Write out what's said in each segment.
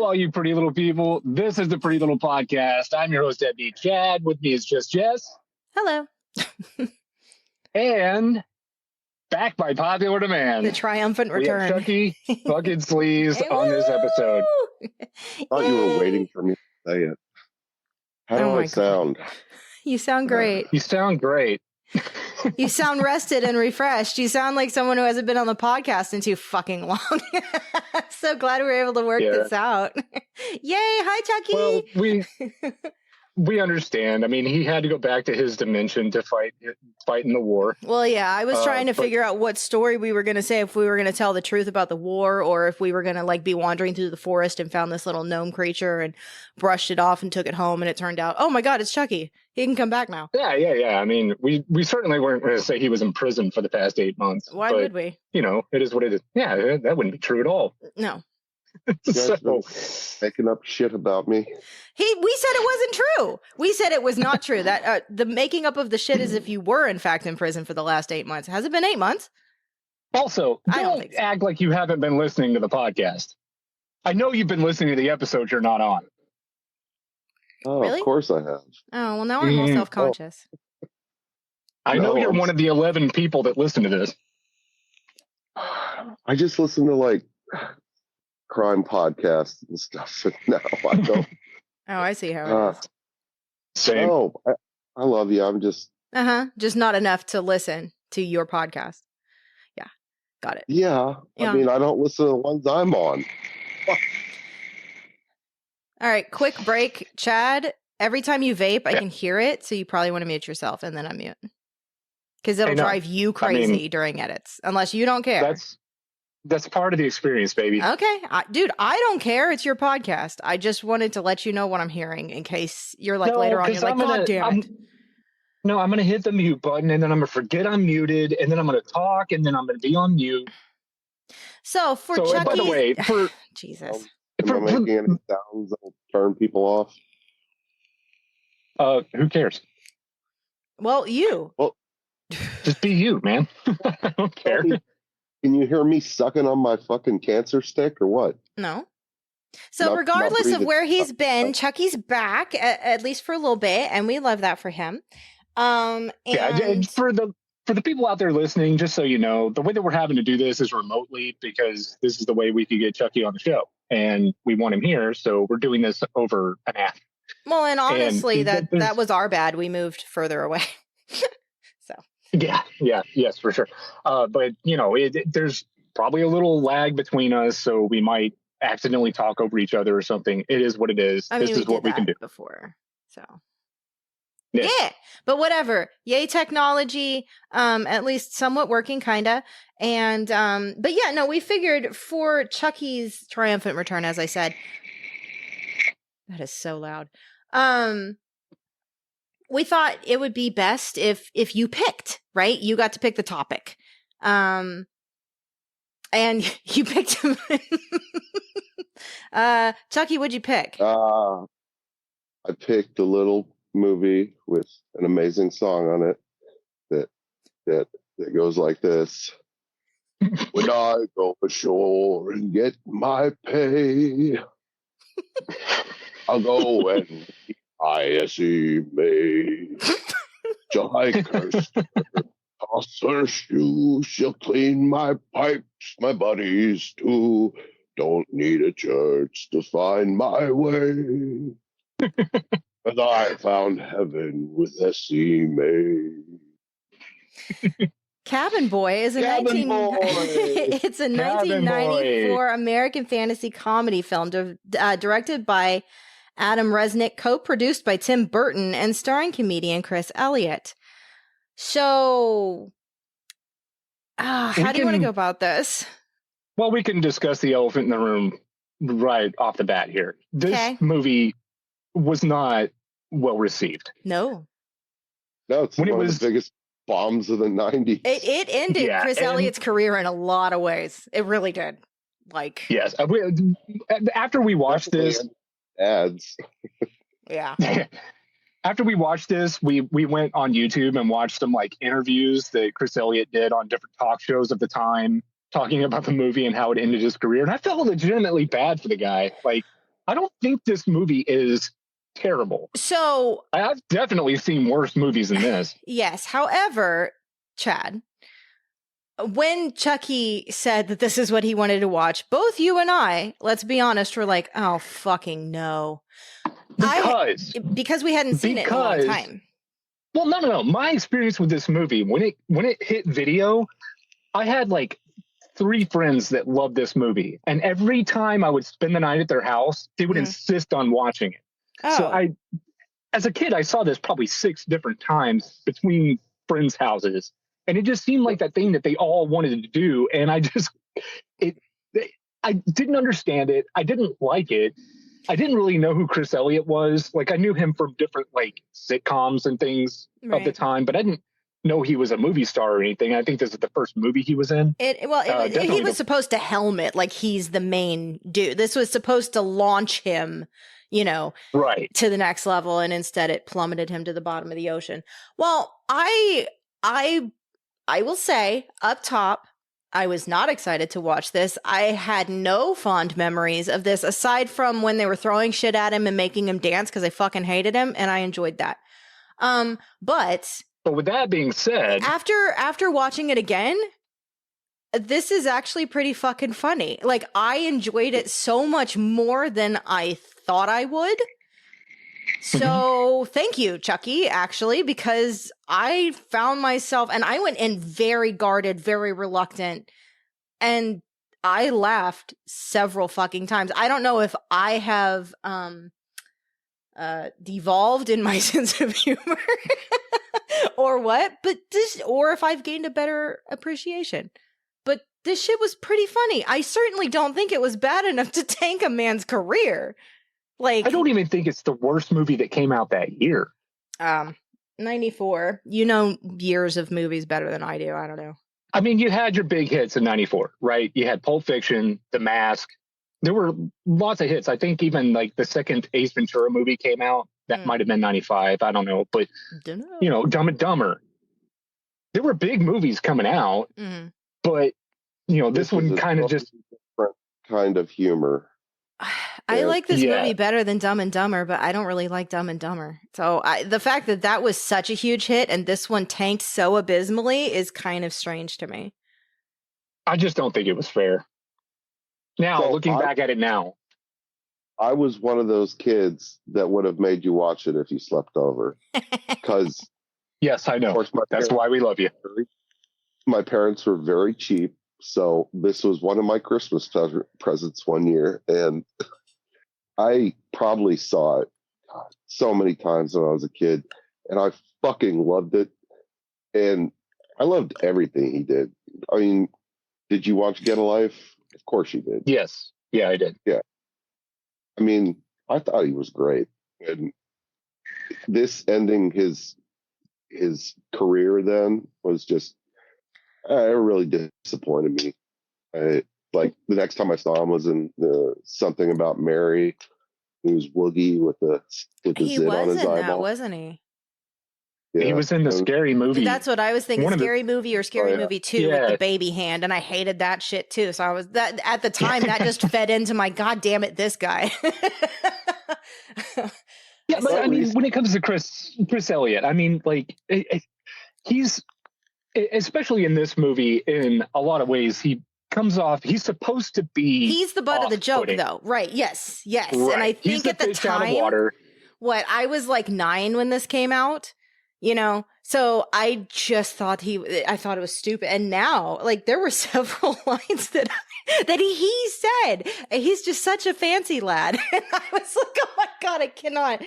all you pretty little people. This is the Pretty Little Podcast. I'm your host, Deadbeat Chad. With me is just Jess. Hello. And back by popular demand, The triumphant return. We have Chucky fucking sleaze on this episode. I thought you were waiting for me to say it. How do I sound? You sound great. You sound great. You sound rested and refreshed. You sound like someone who hasn't been on the podcast in too fucking long. I'm so glad we were able to work this out. Yay! Hi, Chucky. Well, we understand. I mean, he had to go back to his dimension to fight in the war. Well, yeah, I was trying to figure out what story we were going to say, if we were going to tell the truth about the war, or if we were going to like be wandering through the forest and found this little gnome creature and brushed it off and took it home, and it turned out, oh my God, it's Chucky. He can come back now. Yeah. I mean, we certainly weren't going to say he was in prison for the past 8 months. Why would we? You know, it is what it is. Yeah, that wouldn't be true at all. No. So, making up shit about me. We said it wasn't true. We said it was not true. That the making up of the shit is if you were in fact in prison for the last 8 months. Has it been 8 months? Also, don't act like you haven't been listening to the podcast. I know you've been listening to the episodes you're not on. Oh, really? Of course I have. Oh, well, now I'm all self-conscious. I know you're one of the 11 people that listen to this. I just listen to like crime podcasts and stuff. No, I don't. Oh, I see how it is. Same. Oh, I love you. I'm just... Just not enough to listen to your podcast. Yeah, got it. Yeah. I mean, I don't listen to the ones I'm on. All right, quick break. Chad, every time you vape, I can hear it, so you probably want to mute yourself and then unmute. Because it'll drive you crazy during edits, unless you don't care. That's part of the experience, baby. Okay. Dude, I don't care. It's your podcast. I just wanted to let you know what I'm hearing in case you're like later on, you're like, God damn it. No, I'm going to hit the mute button and then I'm going to forget I'm muted and then I'm going to talk and then I'm going to be on mute. So Chucky... by the way, Jesus. Am I making any sounds that will turn people off? Who cares? Well, you. Well, just be you, man. I don't care. Can you hear me sucking on my fucking cancer stick or what? No. So regardless of where he's been, Chucky's back, at least for a little bit, and we love that for him. And for the people out there listening, just so you know, the way that we're having to do this is remotely because this is the way we could get Chucky on the show, and we want him here, so we're doing this over an app. Well, and honestly, that was our bad. We moved further away. So. Yes, for sure. But you know, there's probably a little lag between us, so we might accidentally talk over each other or something. It is what it is. I mean, this is what we can do before. So yeah, but whatever. Yay, technology. At least somewhat working, kinda. And but yeah, no, we figured for Chucky's triumphant return, as I said. That is so loud. We thought it would be best if you picked, right? You got to pick the topic. And you picked him. Chucky, what'd you pick? I picked a little movie with an amazing song on it that goes like this. When I go ashore and get my pay, I'll go and I see me. Like her toss her shoes, she'll clean my pipes, my buddies too. Don't need a church to find my way. But I found heaven with S.E. May. Cabin Boy is it's a 1994 American fantasy comedy film directed by Adam Resnick, co-produced by Tim Burton, and starring comedian Chris Elliott. So, how do you want to go about this? Well, we can discuss the elephant in the room right off the bat here. This movie was not well received. No, it's one of the biggest bombs of the 90s. It ended Chris Elliott's career in a lot of ways. It really did. Yes. After we watched this... ads. Yeah. After we watched this, we went on YouTube and watched some interviews that Chris Elliott did on different talk shows of the time, talking about the movie and how it ended his career. And I felt legitimately bad for the guy. I don't think this movie is terrible. So I've definitely seen worse movies than this. Yes. However, Chad, when Chucky said that this is what he wanted to watch, both you and I, let's be honest, were like, oh, fucking no. Because we hadn't seen it in a long time. Well, no. My experience with this movie, when it hit video, I had like 3 friends that loved this movie. And every time I would spend the night at their house, they would insist on watching it. Oh. So as a kid, I saw this probably 6 different times between friends' houses. And it just seemed like that thing that they all wanted to do. And I didn't understand it. I didn't like it. I didn't really know who Chris Elliott was. Like, I knew him from different like sitcoms and things of the time, but I didn't know he was a movie star or anything. I think this is the first movie he was in. He was supposed to helmet like he's the main dude. This was supposed to launch him, right, to the next level, and instead it plummeted him to the bottom of the ocean. Well, I will say up top, I was not excited to watch this. I had no fond memories of this aside from when they were throwing shit at him and making him dance because I fucking hated him, and I enjoyed that. But with that being said, after watching it again, this is actually pretty fucking funny. Like, I enjoyed it so much more than I thought I would. So thank you, Chucky, actually, because I found myself, and I went in very guarded, very reluctant, and I laughed several fucking times. I don't know if I have devolved in my sense of humor or what, or if I've gained a better appreciation. But this shit was pretty funny. I certainly don't think it was bad enough to tank a man's career. Like, I don't even think it's the worst movie that came out that year. 94. You know years of movies better than I do. I don't know. I mean, you had your big hits in 94, right? You had Pulp Fiction, The Mask. There were lots of hits. I think even like the second Ace Ventura movie came out. That might have been 95. I don't know. But, Dumb and Dumber. There were big movies coming out. But, this one kind of just... different kind of humor. I like this movie better than Dumb and Dumber, but I don't really like Dumb and Dumber. So the fact that was such a huge hit and this one tanked so abysmally is kind of strange to me. I just don't think it was fair. Now, looking back at it now. I was one of those kids that would have made you watch it if you slept over. Because yes, I know. That's why we love you. My parents were very cheap. So this was one of my Christmas presents one year, and I probably saw it so many times when I was a kid, and I fucking loved it. And I loved everything he did. I mean, did you watch Get a Life? Of course you did. Yes. Yeah, I did. Yeah. I mean, I thought he was great. And this ending his career then was just, it really disappointed me. Like the next time I saw him was in Something About Mary. He was Woogie with the zit on his eyeball. That, wasn't he? Yeah. He was in the Scary Movie. That's what I was thinking. Scary Movie or Scary Movie 2 with the baby hand, and I hated that shit too. So I was that at the time that just fed into my God damn it, this guy. Yeah, but I mean, when it comes to Chris Elliott, I mean, like he's, especially in this movie, in a lot of ways, he comes off, he's supposed to be, he's the butt of the joke though, right? Yes. Right. And I think at the time, I was like 9 when this came out, so I just thought I thought it was stupid. And now, like, there were several lines that he said, he's just such a fancy lad. And I was like, oh my God, I can't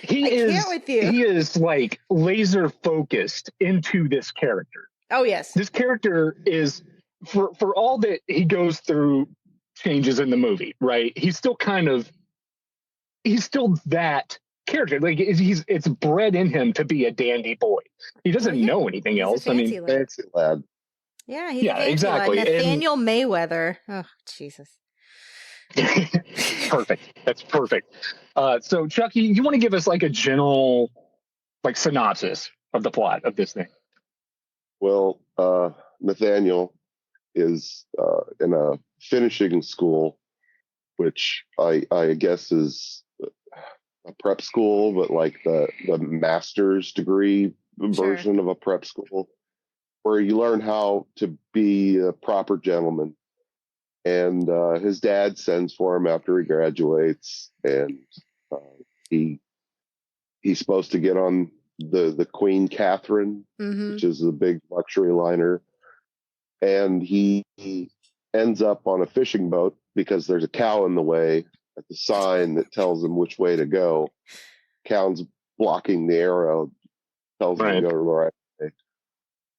with you. He is like laser focused into this character. Oh yes. This character is, for all that he goes through changes in the movie, right? He's still that character. Like it's bred in him to be a dandy boy. He doesn't know anything else. I mean, fancy lad. Yeah, he's a fancy lad. Nathaniel Mayweather. Oh, Jesus. Perfect. That's perfect. So Chucky, you want to give us like a general synopsis of the plot of this thing? Well, Nathaniel is in a finishing school, which I guess is prep school, but like the master's degree version of a prep school, where you learn how to be a proper gentleman. And his dad sends for him after he graduates, and he's supposed to get on the Queen Catherine, which is a big luxury liner, and he ends up on a fishing boat because there's a cow in the way at the sign that tells him which way to go. Cow's blocking the arrow, tells him to go to the right way.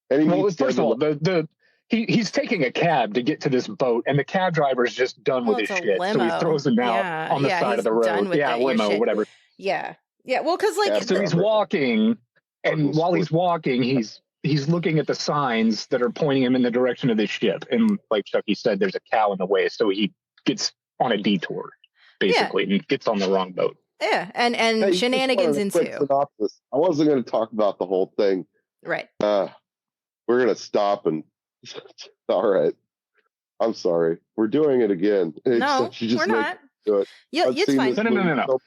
And first of all, he's taking a cab to get to this boat, and the cab driver is just done with his shit. Limo. So he throws him out on the side of the road. Yeah, limo, whatever. Yeah. Yeah. Well, because like so he's walking, and while he's walking, he's looking at the signs that are pointing him in the direction of this ship. And like Chucky said, there's a cow in the way, so he gets on a detour, basically, and gets on the wrong boat. Yeah, and shenanigans ensue. I wasn't going to talk about the whole thing. Right. We're going to stop and... All right. I'm sorry. We're doing it again. No, we're not. Do it. Yeah, it's fine. No.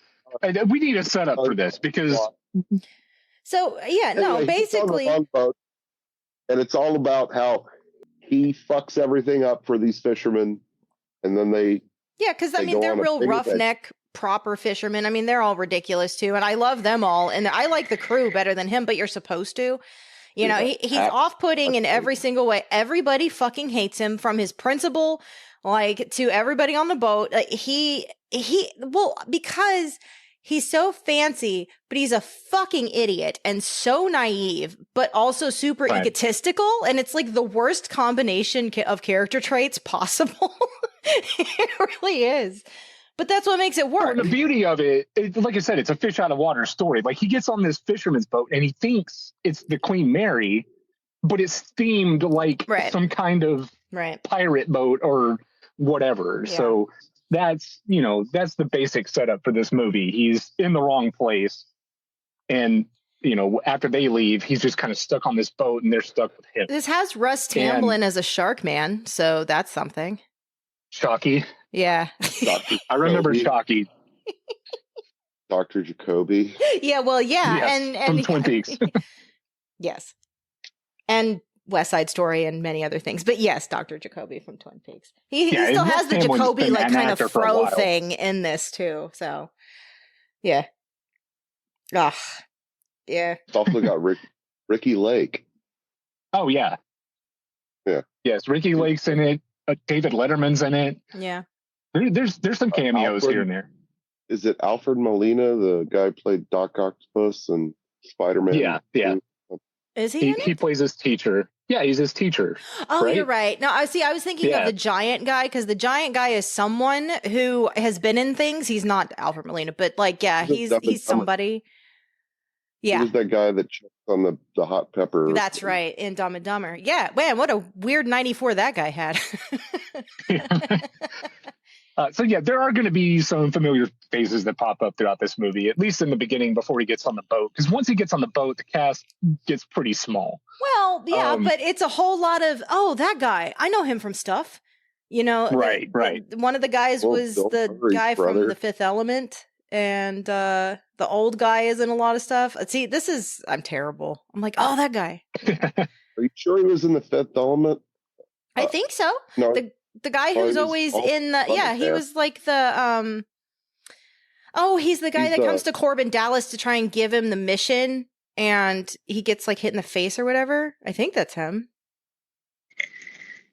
We need a setup for this because... So, anyway, basically... And it's all about how he fucks everything up for these fishermen, and then they... Yeah, because, I mean, they're real roughneck, proper fishermen. I mean, they're all ridiculous, too, and I love them all, and I like the crew better than him, but you're supposed to. You know, he's off-putting in every single way. Everybody fucking hates him, from his principal, like, to everybody on the boat. Like, because he's so fancy, but he's a fucking idiot and so naive, but also super egotistical. And it's like the worst combination of character traits possible. It really is. But that's what makes it work. Well, the beauty of it, like I said, it's a fish out of water story. Like, he gets on this fisherman's boat and he thinks it's the Queen Mary, but it's themed like some kind of pirate boat or whatever. Yeah. So that's the basic setup for this movie. He's in the wrong place. And, after they leave, he's just kind of stuck on this boat and they're stuck with him. This has Russ Tamblyn as a shark man. So that's something. Chucky. Yeah. I remember Chucky. Dr. Jacoby. Yeah, well, yes, and from Twin Peaks. Yes. And West Side Story and many other things. But yes, Dr. Jacoby from Twin Peaks. He still has the Jacoby like kind of fro thing in this too. So yeah. Ugh. Yeah. It's also got Ricky Lake. Oh yeah. Yeah. Yes, Ricky Lake's in it. David Letterman's in it. Yeah. There's some cameos here and there. Is it Alfred Molina, the guy who played Doc Octopus and Spider-Man? Yeah. Is he in it? He plays his teacher. Yeah, he's his teacher. Oh, right? You're right. No, I was thinking of the giant guy, because the giant guy is someone who has been in things. He's not Alfred Molina, but he's somebody. Yeah. He was that guy that choked on the hot pepper. That's right, in Dumb and Dumber. Yeah, man, what a weird 94 that guy had. So there are going to be some familiar faces that pop up throughout this movie, at least in the beginning before he gets on the boat. Because once he gets on the boat, the cast gets pretty small. Well, yeah, but it's a whole lot of, that guy. I know him from stuff. Right. One of the guys was the guy from The Fifth Element. And the old guy is in a lot of stuff. See, I'm terrible. I'm like, that guy. Are you sure he was in The Fifth Element? I think so. No. The guy who's always in the, he was like the, he's the guy that comes to Corbin Dallas to try and give him the mission, and he gets like hit in the face or whatever. I think that's him.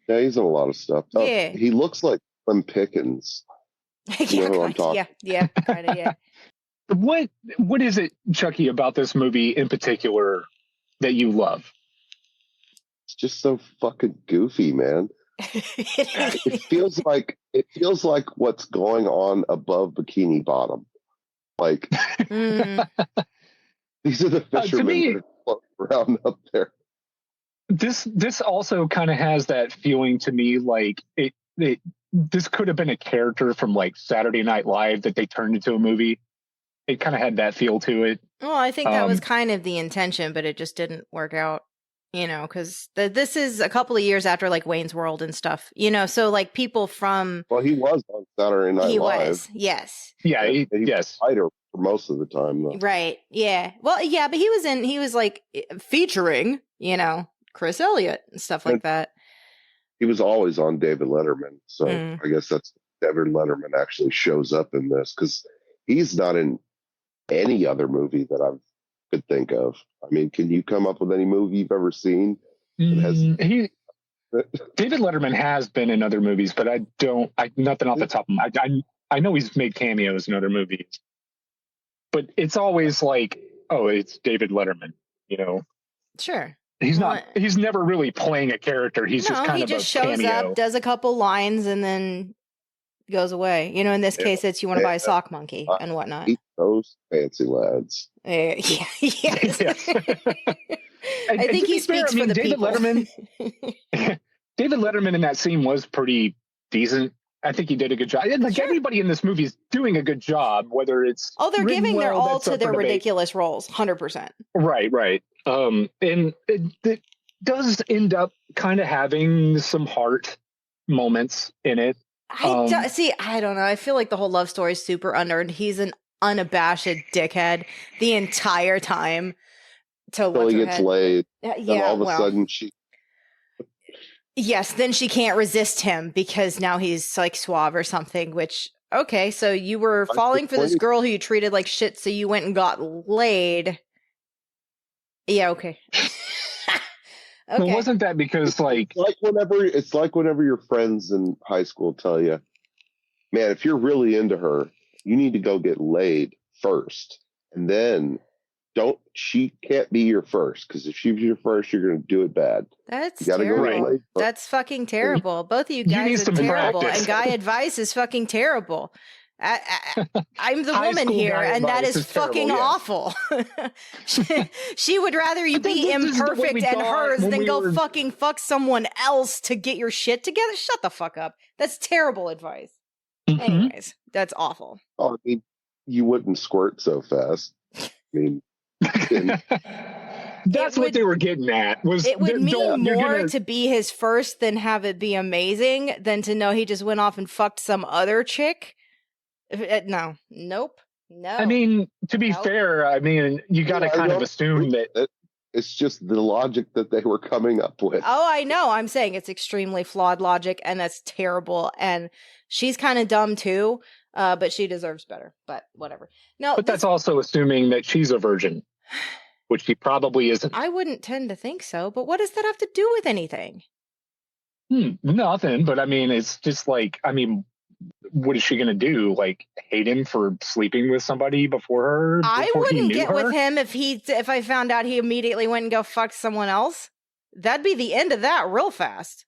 Yeah, he's in a lot of stuff. Yeah. He looks like Slim Pickens. Yeah, kind of, yeah. What is it, Chucky, about this movie in particular that you love? It's just so fucking goofy, man. It feels like what's going on above Bikini Bottom. Like these are the fishermen that are floating around up there. This also kind of has that feeling to me, like this could have been a character from like Saturday Night Live that they turned into a movie. It kind of had that feel to it. Well, I think that was kind of the intention, but it just didn't work out, because this is a couple of years after like Wayne's World and stuff, so like people from... Well, he was on Saturday Night Live. He was, yes. Yeah, yes. Fighter for most of the time, though. Right. Yeah. Well, yeah, but he was like featuring, Chris Elliott and stuff like that. He was always on David Letterman. So I guess that's David Letterman actually shows up in this, because he's not in any other movie that I could think of. I mean, can you come up with any movie you've ever seen? David Letterman has been in other movies, but nothing off the top of my head. I know he's made cameos in other movies, but it's always like, oh, it's David Letterman, Sure. He's never really playing a character. He just shows up, does a couple lines, and then goes away. In this case, it's you want to buy a sock monkey and whatnot. Eat those fancy lads. Yes. I think he speaks for the David people. David Letterman in that scene was pretty decent. I think he did a good job. Like everybody in this movie is doing a good job, whether it's they're giving their all to their ridiculous roles, 100%. Right. And it does end up kind of having some heart moments in it. I don't know. I feel like the whole love story is super unearned. He's an unabashed dickhead the entire time. Until he gets laid. And all of a sudden she... Yes, then she can't resist him because now he's like suave or something, which, okay, so you were falling for this girl who you treated like shit, so you went and got laid. Yeah, okay. Okay. Well, wasn't that because it's like whenever your friends in high school tell you, man, if you're really into her, you need to go get laid first, and then she can't be your first, because if she's your first, you're going to do it bad. That's terrible. That's fucking terrible. Both of you guys are terrible, and guy advice is fucking terrible. I'm the woman here, and that is fucking awful. She would rather you be imperfect and hers than go fucking fuck someone else to get your shit together. Shut the fuck up. That's terrible advice. Anyways, that's awful. Oh, I mean, you wouldn't squirt so fast. I mean, that's what they were getting at. It would mean more to be his first than have it be amazing than to know he just went off and fucked some other chick. No. Nope. No. I mean, to be fair, I mean, you got to kind of assume that it's just the logic that they were coming up with. Oh, I know. I'm saying it's extremely flawed logic, and that's terrible. And she's kind of dumb too, but she deserves better. But whatever. No, but that's also assuming that she's a virgin, which she probably isn't. I wouldn't tend to think so. But what does that have to do with anything? Nothing. But I mean, it's just like, what is she going to do? Like, hate him for sleeping with somebody before her? I wouldn't get with him if I found out he immediately went and go fuck someone else. That'd be the end of that real fast.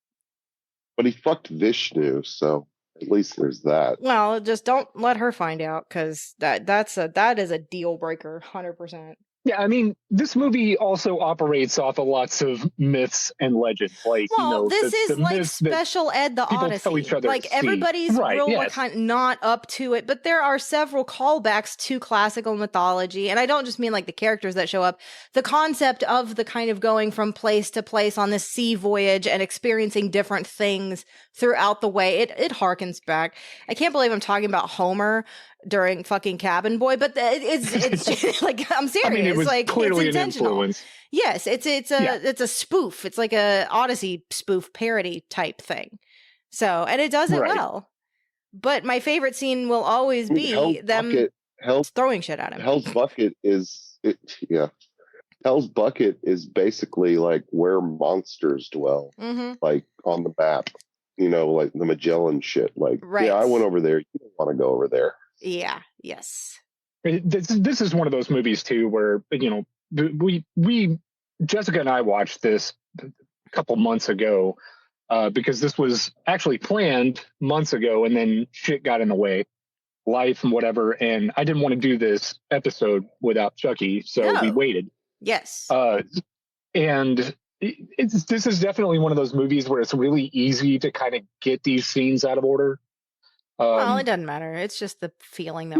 But he fucked Vishnu, so at least there's that. Well, just don't let her find out, because that is a deal breaker, 100%. Yeah, I mean, this movie also operates off of lots of myths and legends. Like, this is like Special Ed, the Odyssey. Like, everybody's not up to it, but there are several callbacks to classical mythology. And I don't just mean like the characters that show up. The concept of the kind of going from place to place on this sea voyage and experiencing different things throughout the way, it harkens back. I can't believe I'm talking about Homer during fucking Cabin Boy, but it's like, I'm serious. I mean, it was like, clearly it's intentional. An influence. Yes, it's a spoof. It's like a Odyssey spoof parody type thing. So, and it does it well. But my favorite scene will always be them throwing shit at him. Hell's Bucket is basically like where monsters dwell, like on the map. Like the Magellan shit. Like, yeah, I went over there. You don't want to go over there. Yeah. Yes. This is one of those movies too, where we Jessica and I watched this a couple months ago because this was actually planned months ago, and then shit got in the way, life and whatever, and I didn't want to do this episode without Chucky, so we waited. Yes. And this is definitely one of those movies where it's really easy to kind of get these scenes out of order. Well, it doesn't matter. It's just the feeling that.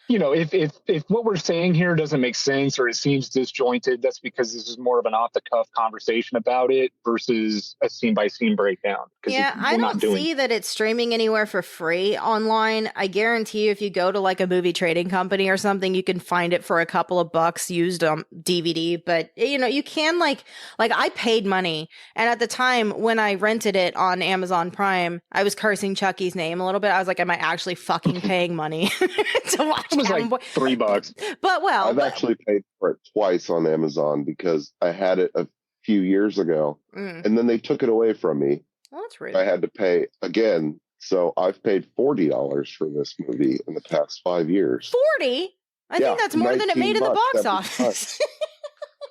if what we're saying here doesn't make sense or it seems disjointed, that's because this is more of an off the cuff conversation about it versus a scene by scene breakdown. Yeah, I don't see that it's streaming anywhere for free online. I guarantee you, if you go to like a movie trading company or something, you can find it for a couple of bucks used on DVD. But you can like I paid money, and at the time when I rented it on Amazon Prime, I was cursing Chucky's name a little bit. I was like, "Am I actually fucking paying money to watch?" It was like $3. But I've actually paid for it twice on Amazon because I had it a few years ago, and then they took it away from me. Well, that's rude. I had to pay again, so I've paid $40 for this movie in the past 5 years. 40? I think that's more than it made in the box office.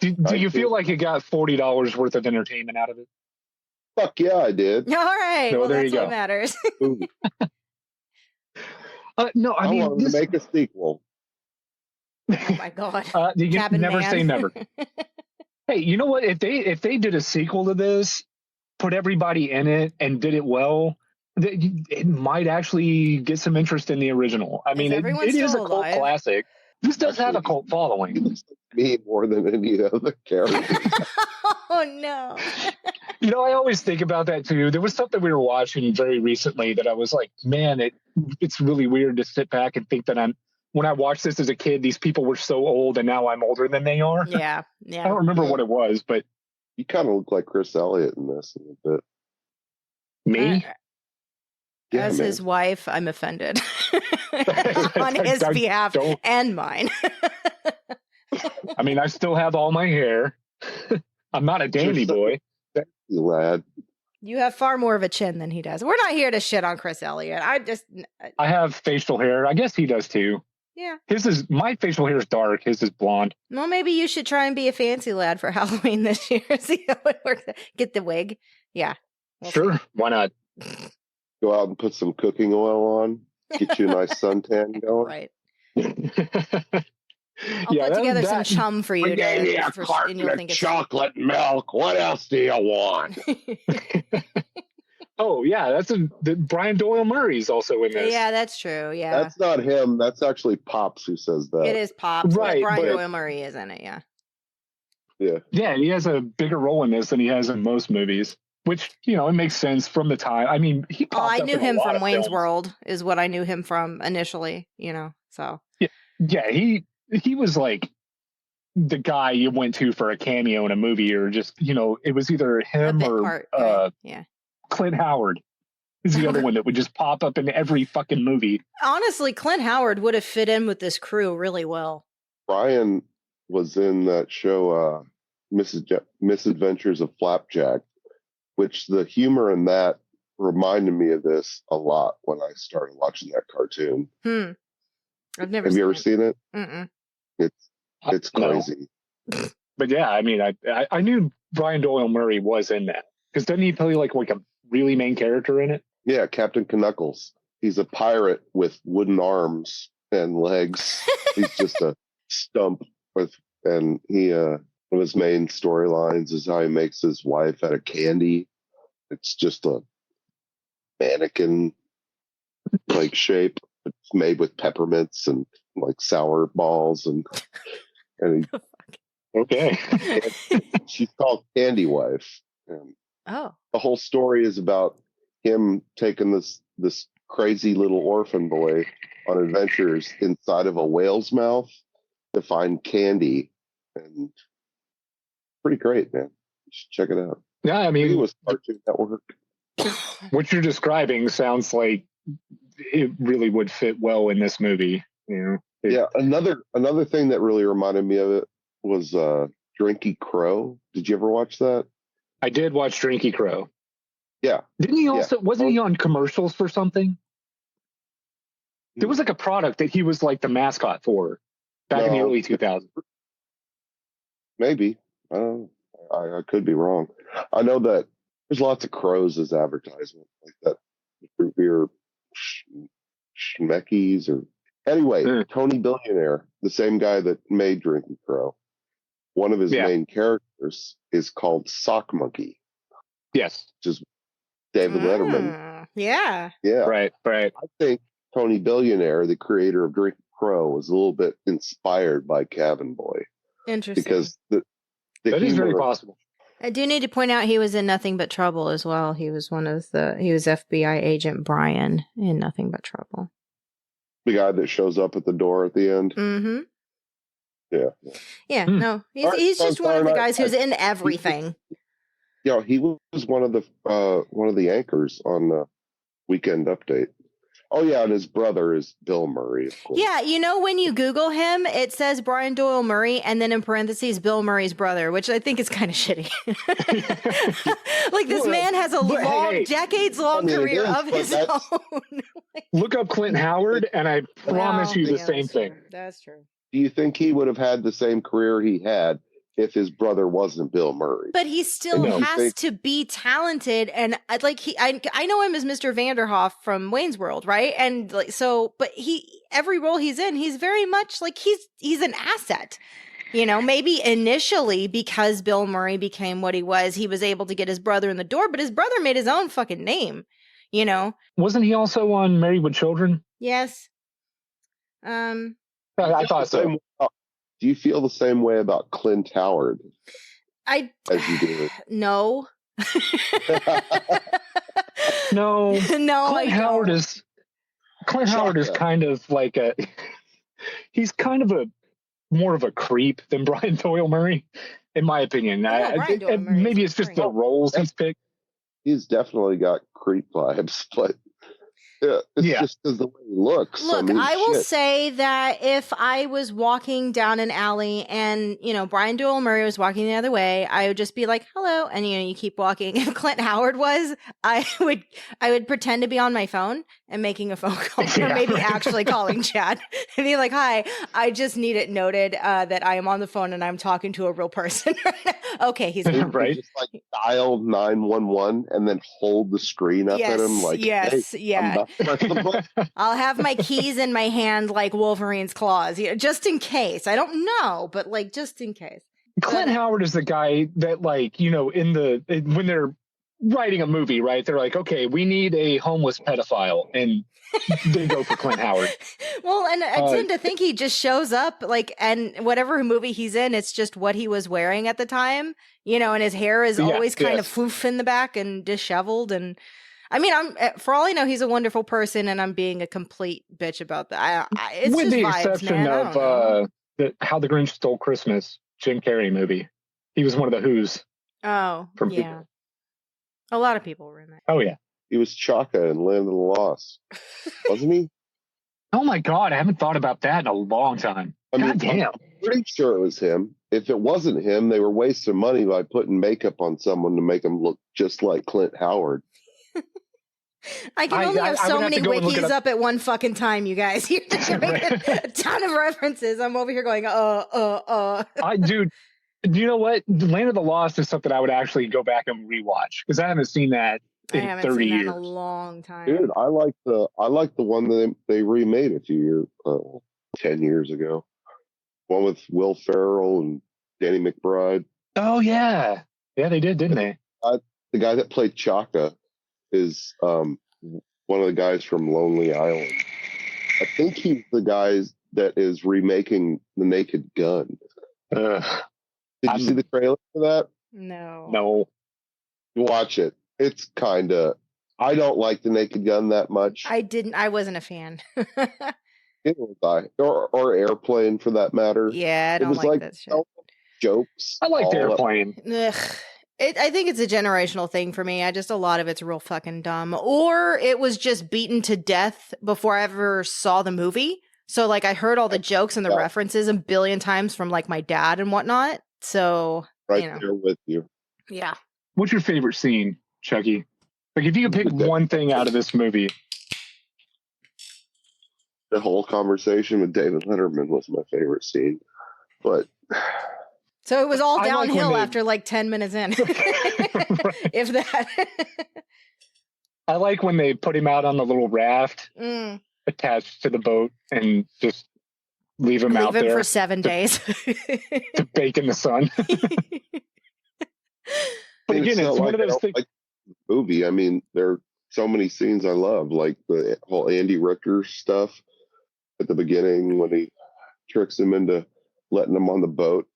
Do you feel like you got $40 worth of entertainment out of it? Fuck yeah, I did. All right, well, that's what matters. No, I mean, want to make a sequel. Oh my god! You Cabin never Man. say never. Hey, you know what? If they did a sequel to this, put everybody in it, and did it well, it might actually get some interest in the original. I mean, it is a cult classic. This does have a cult following. Me more than any other character. Oh no. I always think about that too. There was something we were watching very recently that I was like, man, it's really weird to sit back and think that when I watched this as a kid, these people were so old and now I'm older than they are. Yeah. I don't remember what it was, but you kind of look like Chris Elliott in this a little bit. Me? As his wife, I'm offended on his behalf and mine. I mean, I still have all my hair. I'm not a dandy boy. Thank you, lad. You have far more of a chin than he does. We're not here to shit on Chris Elliott. I have facial hair. I guess he does too. Yeah. My facial hair is dark. His is blonde. Well, maybe you should try and be a fancy lad for Halloween this year. See how it works. Get the wig. Yeah. Sure. Why not? Go out and put some cooking oil on. Get you a nice suntan going. Right. I'll put together some chum for you. And you'll think it's chocolate milk. What else do you want? Oh yeah, Brian Doyle Murray's also in this. Yeah, that's true. Yeah, that's not him. That's actually Pops who says that. It is Pops. Right? Brian Doyle Murray is in it. Yeah. Yeah. Yeah, he has a bigger role in this than he has in most movies. Which, it makes sense from the time. I mean, he popped I up knew in him from Wayne's films. World is what I knew him from initially, so. Yeah, he was like the guy you went to for a cameo in a movie or just, it was either him or Clint Howard is the other one that would just pop up in every fucking movie. Honestly, Clint Howard would have fit in with this crew really well. Brian was in that show, Misadventures of Flapjack, which the humor in that reminded me of this a lot when I started watching that cartoon. I've never. Have you ever seen it? Mm-mm. It's crazy. But yeah, I mean, I knew Brian Doyle Murray was in that because doesn't he play like a really main character in it? Yeah, Captain Knuckles. He's a pirate with wooden arms and legs. He's just a stump and he one of his main storylines is how he makes his wife out of candy. It's just a mannequin like shape. It's made with peppermints and like sour balls and okay. She's called Candy Wife. And the whole story is about him taking this crazy little orphan boy on adventures inside of a whale's mouth to find candy, and pretty great, man. You should check it out. Yeah, I mean, it was Cartoon Network. What you're describing sounds like it really would fit well in this movie. Yeah, another thing that really reminded me of it was Drinky Crow. Did you ever watch that? I did watch Drinky Crow. Yeah. Didn't he also? Wasn't he on commercials for something? There was like a product that he was like the mascot for back in the early 2000s. Maybe. I don't know. I could be wrong. I know that there's lots of crows as advertisement, like that root beer schmeckies or anyway. Tony Billionaire, the same guy that made Drinking Crow. One of his main characters is called Sock Monkey. Yes, which is David Letterman. Yeah. Yeah. Right. I think Tony Billionaire, the creator of Drinking Crow was a little bit inspired by Cabin Boy. Interesting. Because the that is very possible. I do need to point out he was in Nothing But Trouble as well. He was he was FBI agent Brian in Nothing But Trouble. The guy that shows up at the door at the end. Mm-hmm. Yeah. Yeah. No, he's just one of the guys who's in everything. Yeah, he was one of the anchors on Weekend Update. Oh yeah, and his brother is Bill Murray, of course. Yeah, you know, when you Google him, it says Brian Doyle Murray and then in parentheses Bill Murray's brother, which I think is kind of shitty. Like this man has a decades-long career of his own. Look up Clint Howard, and I promise you the same thing. That's true. Do you think he would have had the same career he had if his brother wasn't Bill Murray? But he still has to be talented, and I know him as Mr. Vanderhoff from Wayne's World, right? And like but every role he's in, he's very much like he's an asset. You know, maybe initially because Bill Murray became what he was able to get his brother in the door, but his brother made his own fucking name. You know, wasn't he also on Married with Children? Yes. I thought so. Do you feel the same way about Clint Howard? As you do? No. No. Clint Howard is kind of like he's kind of more of a creep than Brian Doyle Murray, in my opinion. Maybe it's just the roles he's picked. He's definitely got creep vibes, but it's just because the way he looks. Look, I will say that if I was walking down an alley and, you know, Brian Doyle Murray was walking the other way, I would just be like, hello. And, you know, you keep walking. If Clint Howard was, I would pretend to be on my phone and making a phone call or maybe actually calling Chad and be like, hi, I just need it noted that I am on the phone and I'm talking to a real person. Okay, he's right. Just like dial 911 and then hold the screen up at him like, I'll have my keys in my hand like Wolverine's claws, you know, just in case. I don't know, but like just in case. Clint Howard is the guy that, like, you know, when they're writing a movie, right? They're like, okay, we need a homeless pedophile, and they go for Clint Howard. Well, and I tend to think he just shows up, like, and whatever movie he's in, it's just what he was wearing at the time, you know, and his hair is always kind of foof in the back and disheveled. And I mean, for all I know, he's a wonderful person, and I'm being a complete bitch about that. It's with just the vibes, exception man. of How the Grinch Stole Christmas, Jim Carrey movie. He was one of the Who's. Oh, yeah. A lot of people were in that. Oh, yeah. He was Chaka in Land of the Lost, wasn't he? Oh, my God. I haven't thought about that in a long time. God damn. I'm pretty sure it was him. If it wasn't him, they were wasting money by putting makeup on someone to make him look just like Clint Howard. I can only have so many wikis up at one fucking time, you guys. You're making a ton of references. I'm over here going, Dude, do you know what? Land of the Lost is something I would actually go back and rewatch because I haven't seen that in 30 years. I haven't seen that in a long time. Dude, I like the one that they remade a few years, 10 years ago. One with Will Ferrell and Danny McBride. Oh yeah, yeah, they did, didn't they? The guy that played Chaka is one of the guys from Lonely Island. I think he's the guy that is remaking The Naked Gun. Did you see the trailer for that? No. Watch it. It's kind of... I don't like The Naked Gun that much. I wasn't a fan. It was or Airplane, for that matter. Yeah, I don't like that shit. Jokes. I liked Airplane. I think it's a generational thing for me. A lot of it's real fucking dumb. Or it was just beaten to death before I ever saw the movie. So, like, I heard all the jokes and the references a billion times from, like, my dad and whatnot. So, there with you. Yeah. What's your favorite scene, Chucky? Like, if you could pick one thing out of this movie. The whole conversation with David Letterman was my favorite scene. But... So it was all downhill after like 10 minutes in. If that. I like when they put him out on the little raft attached to the boat and just leave him out there. For 7 days. To bake in the sun. But again, it's one of those things. Like the movie. I mean, there are so many scenes I love, like the whole Andy Richter stuff. at the beginning when he tricks him into letting him on the boat.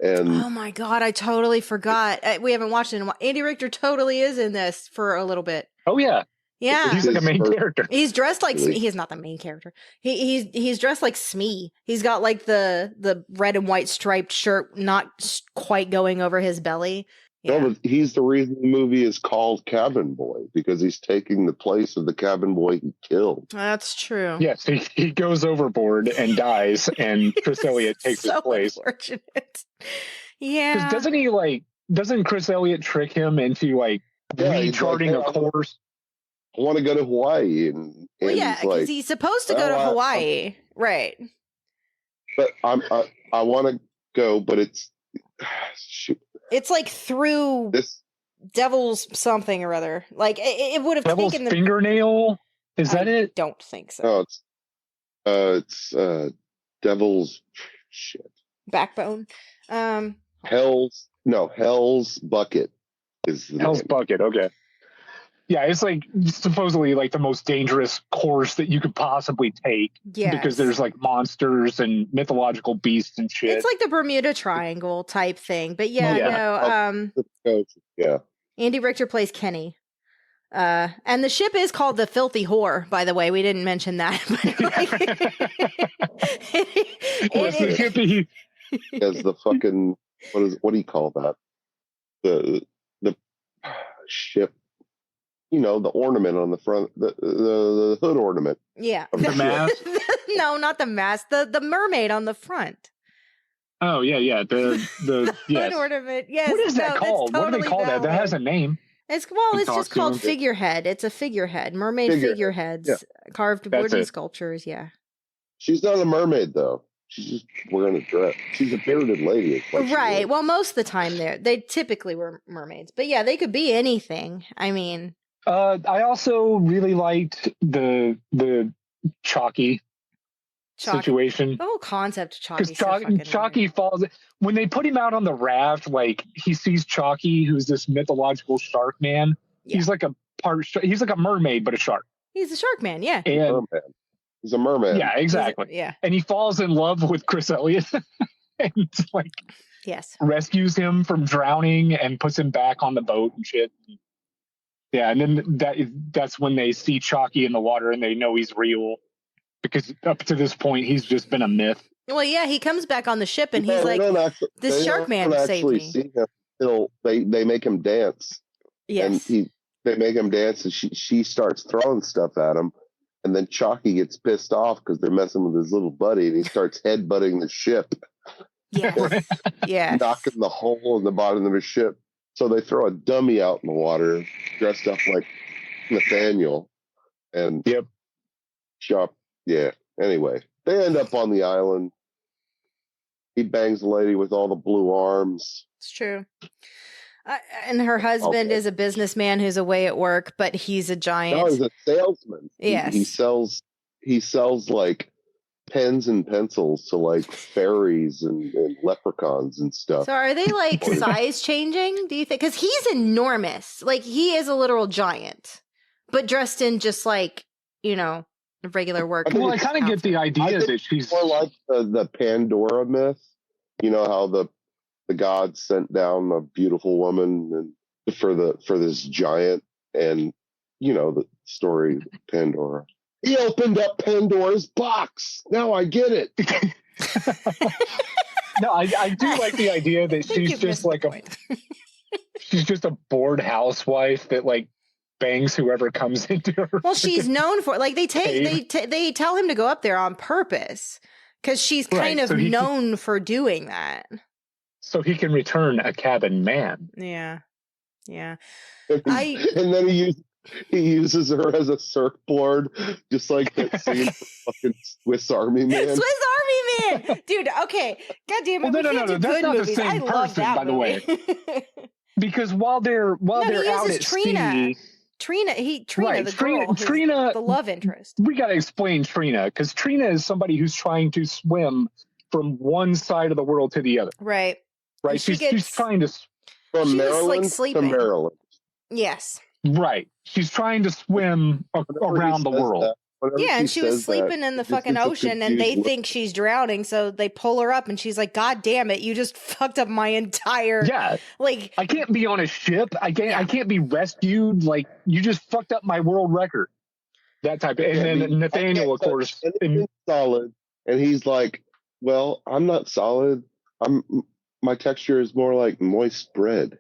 And oh my God, I totally forgot. We haven't watched it in a while. Andy Richter totally is in this for a little bit. Oh yeah. Yeah. He's like a main character. He's dressed like Smee. He's not the main character. He's dressed like Smee. He's got like the red and white striped shirt not quite going over his belly. Yeah. No, but he's the reason the movie is called Cabin Boy, because he's taking the place of the cabin boy he killed. That's true. Yes, he goes overboard and dies, and Chris Elliott takes his place. Unfortunate. Yeah. Because doesn't Chris Elliott trick him into recharting a course? I want to go to Hawaii, and well, yeah, because he's supposed to go to Hawaii, right? But I want to go, but it's shoot. It's like through this devil's something or other. Like it would have devil's taken the fingernail. Is that it? Don't think so. No, it's devil's shit. Backbone. Hell's Bucket is the Hell's name. Bucket. Okay. Yeah, it's like supposedly like the most dangerous course that you could possibly take. Yes. Because there's like monsters and mythological beasts and shit. It's like the Bermuda Triangle type thing. But yeah. Andy Richter plays Kenny. And the ship is called the Filthy Whore, by the way. We didn't mention that. As the fucking what do you call that? The ship. You know, the ornament on the front, the hood ornament. Yeah. The mast? No, not the mast. The mermaid on the front. Oh, yeah. The yes. Hood ornament. Yes. What is that called? Totally what do they call that? That has a name. It's just called figurehead. It's a figurehead. Mermaid figureheads carved wooden sculptures. Yeah. She's not a mermaid though. She's just wearing a dress. She's a bearded lady. Right. Well, most of the time they typically were mermaids, but yeah, they could be anything. I mean. I also really liked the Chucky situation. The whole concept of Chucky. Because Chucky falls when they put him out on the raft. Like he sees Chucky, who's this mythological shark man. Yeah. He's like he's like a mermaid, but a shark. He's a shark man, yeah. And he's a merman. Yeah, exactly. Yeah. And he falls in love with Chris Elliott, and rescues him from drowning and puts him back on the boat and shit. Yeah, and then that's when they see Chucky in the water and they know he's real, because up to this point he's just been a myth. Well, yeah, he comes back on the ship and he's like, "This shark man saved me." See him until they make him dance. Yes, and they make him dance, and she starts throwing stuff at him, and then Chucky gets pissed off because they're messing with his little buddy, and he starts headbutting the ship. Yeah, yeah, knocking the hole in the bottom of his ship. So they throw a dummy out in the water, dressed up like Nathaniel, and shop. Yeah. Anyway, they end up on the island. He bangs the lady with all the blue arms. It's true. And her husband is a businessman who's away at work, but he's a giant. No, he's a salesman. Yes, he sells like pens and pencils to like fairies and leprechauns and stuff. So are they like size changing, do you think? Because he's enormous. Like he is a literal giant, but dressed in just like, regular work. Well, I kind of get the idea that she's more like the Pandora myth. You know how the gods sent down a beautiful woman and for this giant, and the story Pandora. He opened up Pandora's box. Now I get it. No, I do like the idea that she's just like she's just a bored housewife that like bangs whoever comes into her. Well, she's known for they tell him to go up there on purpose because she's kind of known for doing that. So he can return a cabin man. Yeah, yeah. And then he uses her as a surfboard, just like that scene from fucking Swiss Army Man. Swiss Army Man, dude. Okay, God damn it. Well, no. That's not the same person, by the way. Because while they're out at sea, Trina, the girl, Trina, the love interest. We got to explain Trina, because Trina is somebody who's trying to swim from one side of the world to the other. Right. She's trying to from Maryland to Maryland. Yes. Right. She's trying to swim around the world. Yeah, and she was sleeping in the fucking ocean, and they think she's drowning, so they pull her up, and she's like, "God damn it, you just fucked up my entire." Yeah, like I can't be on a ship. I can't be rescued. Like, you just fucked up my world record. That type of. And then Nathaniel, of course, solid, and he's like, "Well, I'm not solid. My texture is more like moist bread."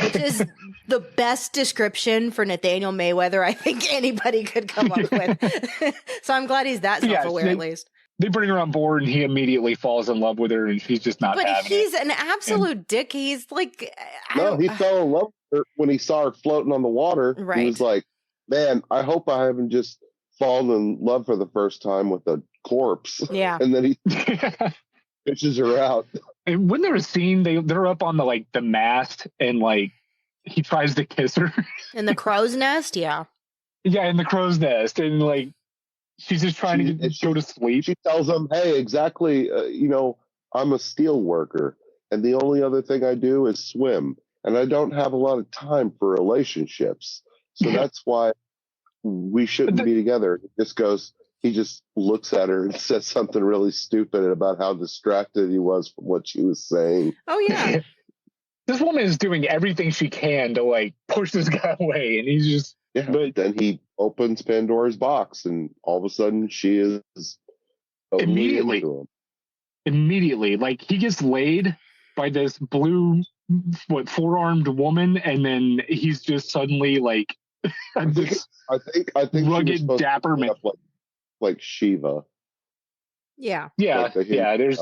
Which is the best description for Nathaniel Mayweather I think anybody could come up with. So I'm glad he's that self-aware at least. They bring her on board and he immediately falls in love with her and she's just not having it. But he's an absolute dick. He's like... he fell in love with her when he saw her floating on the water. Right. He was like, man, I hope I haven't just fallen in love for the first time with a corpse. Yeah. And then he fishes her out. And when there's a scene, they're up on the mast and like he tries to kiss her in the crow's nest. Yeah, in the crow's nest, and like she's just trying to go to sleep. She tells him, "Hey, exactly. I'm a steel worker, and the only other thing I do is swim, and I don't have a lot of time for relationships. So that's why we shouldn't be together." He just looks at her and says something really stupid about how distracted he was from what she was saying. Oh, yeah. This woman is doing everything she can to, like, push this guy away, and he's just... Yeah, but then he opens Pandora's box, and all of a sudden she is... Immediately. Like, he gets laid by this blue, four-armed woman, and then he's just suddenly, like... I think rugged, dapper man. Like Shiva. Yeah. Yeah. There's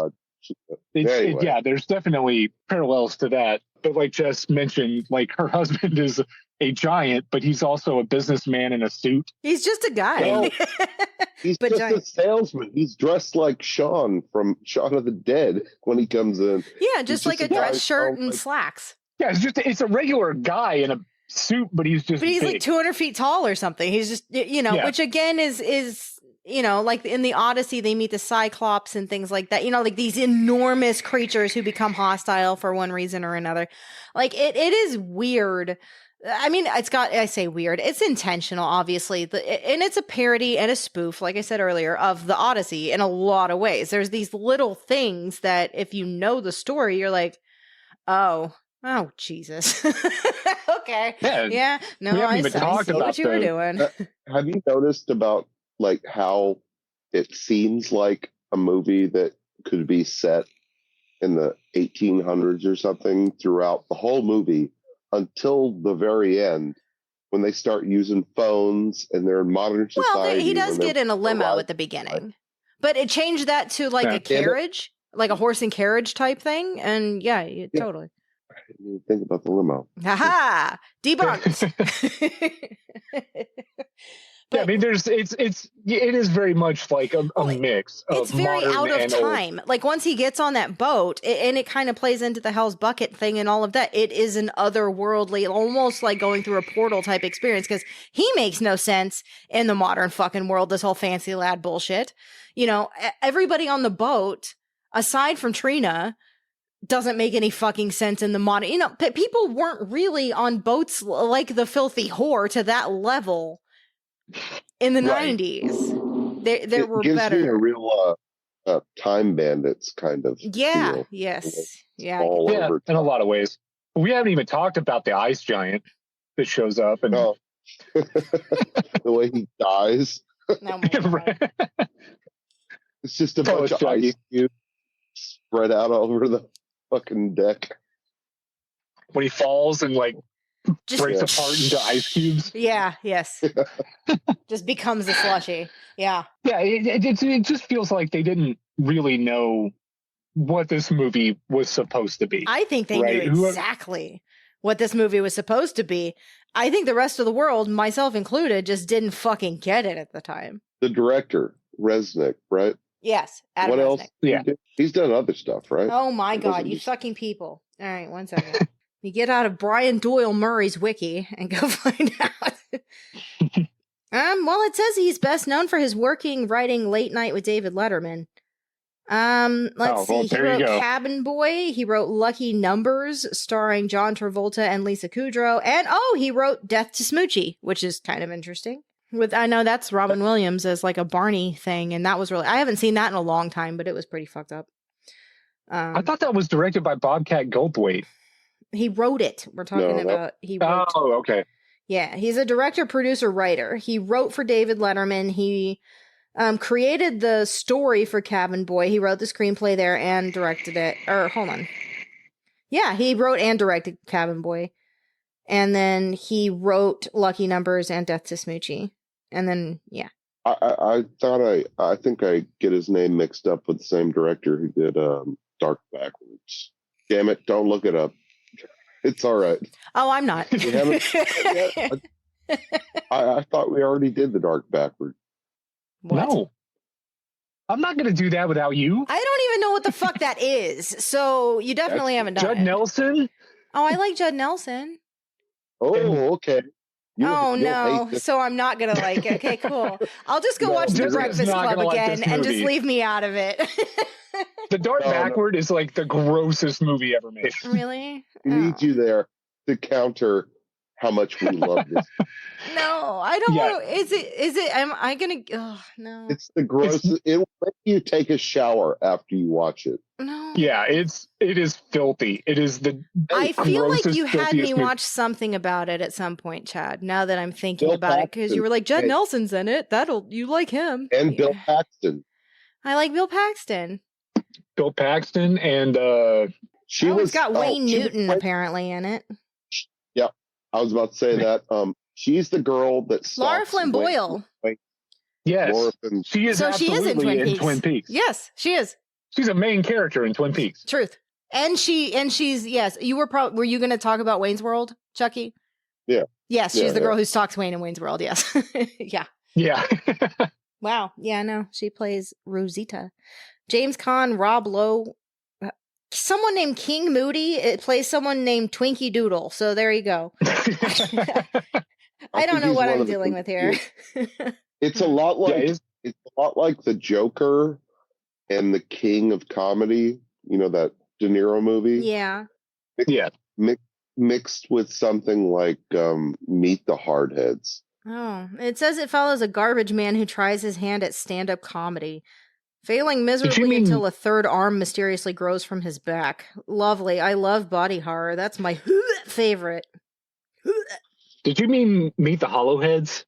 there's definitely parallels to that. But like Jess mentioned, like her husband is a giant, but he's also a businessman in a suit. He's just a guy. No, he's just a salesman. He's dressed like Shaun from Shaun of the Dead when he comes in. Yeah, just like a dress shirt and slacks. Yeah, it's a regular guy in a suit, but he's big. Like 200 feet tall or something. He's just, which again is like in the Odyssey, they meet the Cyclops and things like that, like these enormous creatures who become hostile for one reason or another. Like it is weird. I mean, I say weird. It's intentional, obviously. And it's a parody and a spoof, like I said earlier, of the Odyssey in a lot of ways. There's these little things that if you know the story, you're like, oh, Jesus. Okay. Yeah. No, I see what you were doing. Have you noticed about like how it seems like a movie that could be set in the 1800s or something throughout the whole movie until the very end when they start using phones and they're in modern society? Well, he does get in a limo at the beginning, but it changed that to like a carriage, like a horse and carriage type thing. And totally. I didn't even think about the limo. Haha! Debunked. I mean, it is very much like a mix of it's very out of time. Old. Like once he gets on that boat, and it kind of plays into the Hell's Bucket thing and all of that. It is an otherworldly, almost like going through a portal type experience because he makes no sense in the modern fucking world. This whole fancy lad bullshit. Everybody on the boat, aside from Trina, doesn't make any fucking sense in the modern. People weren't really on boats like the filthy whore to that level. In the 90s, there were gives better. Me a real Time Bandits kind of. Yeah. Feel. Yes. Yeah. Over in a lot of ways. We haven't even talked about the ice giant that shows up and the way he dies. No, it's just a bunch of ice cubes spread out over the fucking deck. When he falls and like. Just breaks apart into ice cubes. Yeah, yes. Just becomes a slushy. Yeah. Yeah, it just feels like they didn't really know what this movie was supposed to be. I think they knew exactly what this movie was supposed to be. I think the rest of the world, myself included, just didn't fucking get it at the time. The director, Resnick, right? Yes, Adam Resnick. What else? Yeah. He's done other stuff, right? Oh my God, you fucking people. All right, one second. You get out of Brian Doyle Murray's wiki and go find out. Well, it says he's best known for his writing Late Night with David Letterman. Let's see. He wrote Cabin Boy. He wrote Lucky Numbers, starring John Travolta and Lisa Kudrow. And he wrote Death to Smoochie, which is kind of interesting. I know that's Robin Williams as like a Barney thing, and that was really, I haven't seen that in a long time, but it was pretty fucked up. I thought that was directed by Bobcat Goldthwait. He wrote it. We're talking about he wrote. Oh, okay. Yeah, he's a director, producer, writer. He wrote for David Letterman. He created the story for Cabin Boy. He wrote the screenplay there and directed it. Or hold on. Yeah, he wrote and directed Cabin Boy. And then he wrote Lucky Numbers and Death to Smoochie. And then, yeah. I think I get his name mixed up with the same director who did Dark Backwards. Damn it, don't look it up. It's all right. Oh, I'm not. We haven't yet. I thought we already did the Dark Backward. What? No. I'm not going to do that without you. I don't even know what the fuck that is. So you definitely haven't done Judd it. Nelson? Oh, I like Judd Nelson. Oh, okay. Oh, no. So I'm not going to like it. Okay, cool. I'll just go watch The Breakfast Club again and just leave me out of it. The Dark Backward is like the grossest movie ever made. Really? We need you there to counter how much we love this. No, I don't want to. Is it, am I going to, oh, no. It's the grossest. It will make you take a shower after you watch it. No. Yeah, it is filthy. It is the I feel like grossest, you had me filthiest movie. watch something about it at some point, Chad, now that I'm thinking Bill about it, because you were like, Judd Paxton. Nelson's in it. You like him. And Bill Paxton. I like Bill Paxton. Bill Paxton and It's got Wayne Newton apparently in it. Yeah, I was about to say that. She's the girl that Laura Flynn Boyle. yes, she is. So she is in Twin Peaks. Yes, she is. She's a main character in Twin Peaks. Truth. And she's yes. You were you going to talk about Wayne's World, Chucky? Yeah. Yes, she's the girl who stalks Wayne in Wayne's World. Yes. Yeah. Yeah. Wow. Yeah. No, she plays Rosita. James Caan, Rob Lowe, someone named King Moody. It plays someone named Twinkie Doodle. So there you go. I don't know what I'm dealing with here. It's a lot like it's a lot like the Joker and the King of Comedy. You know that De Niro movie. Yeah. Yeah. Mixed with something like Meet the Hardheads. Oh, it says it follows a garbage man who tries his hand at stand-up comedy. Failing miserably until a third arm mysteriously grows from his back. Lovely. I love body horror. That's my favorite. Did you mean Meet the Hollowheads?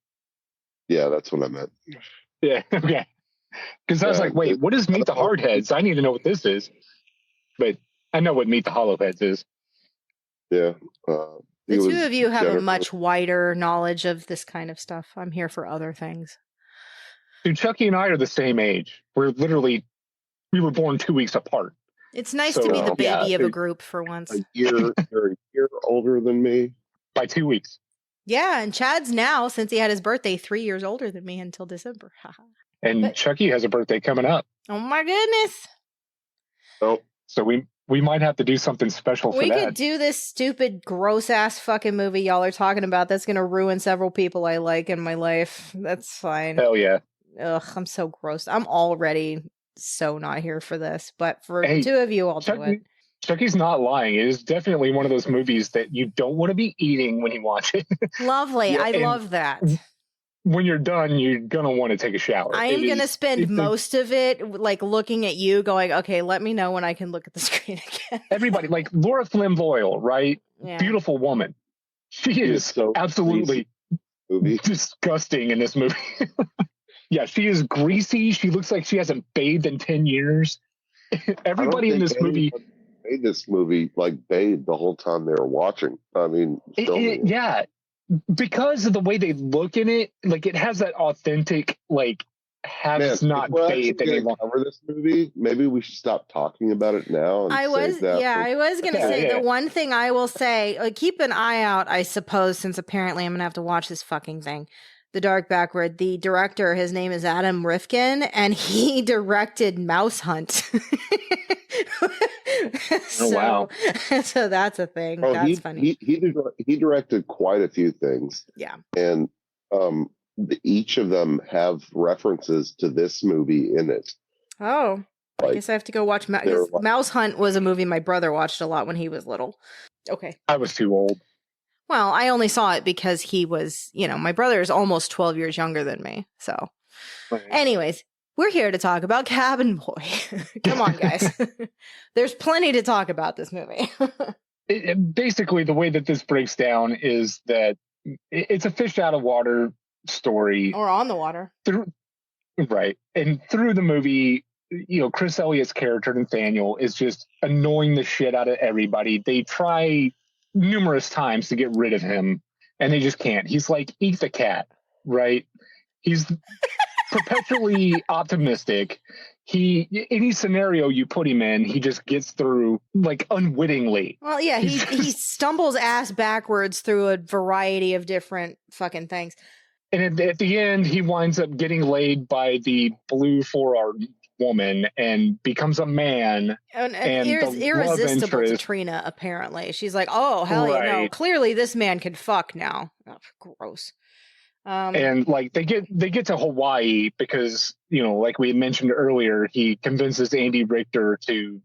Yeah, that's what I meant. Yeah, okay. Because I was like, wait, what is Meet the Hardheads? I need to know what this is. But I know what Meet the Hollowheads is. Yeah. The two of you have a much wider knowledge of this kind of stuff. I'm here for other things. Dude, Chucky and I are the same age. We were born 2 weeks apart. It's nice to be the baby of a group for once. You're a year older than me. By 2 weeks. Yeah, and Chad's now, since he had his birthday, 3 years older than me until December. And Chucky has a birthday coming up. Oh my goodness. Oh, so we might have to do something special for that. We could do this stupid, gross-ass fucking movie y'all are talking about that's going to ruin several people I like in my life. That's fine. Hell yeah. Ugh, I'm so gross. I'm already so not here for this. But for two of you, I'll do it. Chucky's not lying. It is definitely one of those movies that you don't want to be eating when you watch it. Lovely. Yeah, I love that. When you're done, you're going to want to take a shower. I am going to spend most of it like looking at you going, okay, let me know when I can look at the screen again. Everybody, like Laura Flynn Boyle, right? Yeah. Beautiful woman. She is so absolutely disgusting in this movie. Yeah, she is greasy. She looks like she hasn't bathed in 10 years. Everybody in this movie made this movie like bathed the whole time they were watching. I mean, yeah, because of the way they look in it, like it has that authentic, like, not bathed anymore. Cover this movie. Maybe we should stop talking about it now. I was going to say the one thing I will say, keep an eye out, I suppose, since apparently I'm going to have to watch this fucking thing. The Dark Backward. The director, his name is Adam Rifkin, and he directed Mouse Hunt. Wow! So that's a thing. Oh, that's funny. He directed quite a few things. Yeah, and each of them have references to this movie in it. Oh, I guess I have to go watch Mouse Hunt was a movie my brother watched a lot when he was little. Okay, I was too old. Well, I only saw it because he was, my brother is almost 12 years younger than me. So, anyways, we're here to talk about Cabin Boy. Come on, guys. There's plenty to talk about this movie. Basically, the way that this breaks down is that it's a fish out of water story. Or on the water. Right. And through the movie, Chris Elliott's character, Nathaniel, is just annoying the shit out of everybody. They try numerous times to get rid of him, and they just can't. He's like, eat the cat, right? He's perpetually optimistic. Any scenario you put him in, he just gets through, like, unwittingly. Well, yeah, he stumbles ass backwards through a variety of different fucking things. And at the end, he winds up getting laid by the blue forearm woman and becomes a man. And irresistible to Trina, apparently. She's like, oh, hell yeah, no. Clearly this man can fuck now. Oh, gross. And like they get to Hawaii because, like we mentioned earlier, he convinces Andy Richter to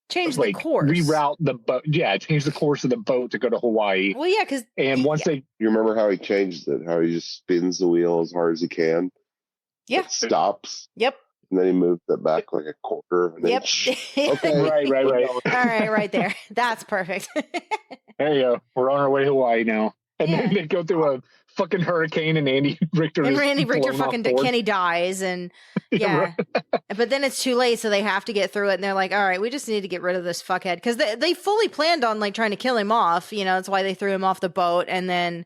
change the course, reroute the boat. Yeah, change the course of the boat to go to Hawaii. Well, yeah, because you remember how he changed it? How he just spins the wheel as hard as he can. Yeah, it stops. Yep. And then he moves it back like a quarter. And yep. Okay. Right. All right there. That's perfect. There you go. We're on our way to Hawaii now. And then they go through a fucking hurricane, and Andy Richter fucking Kenny dies, and but then it's too late, so they have to get through it, and they're like, all right, we just need to get rid of this fuckhead, because they fully planned on like trying to kill him off. That's why they threw him off the boat, and then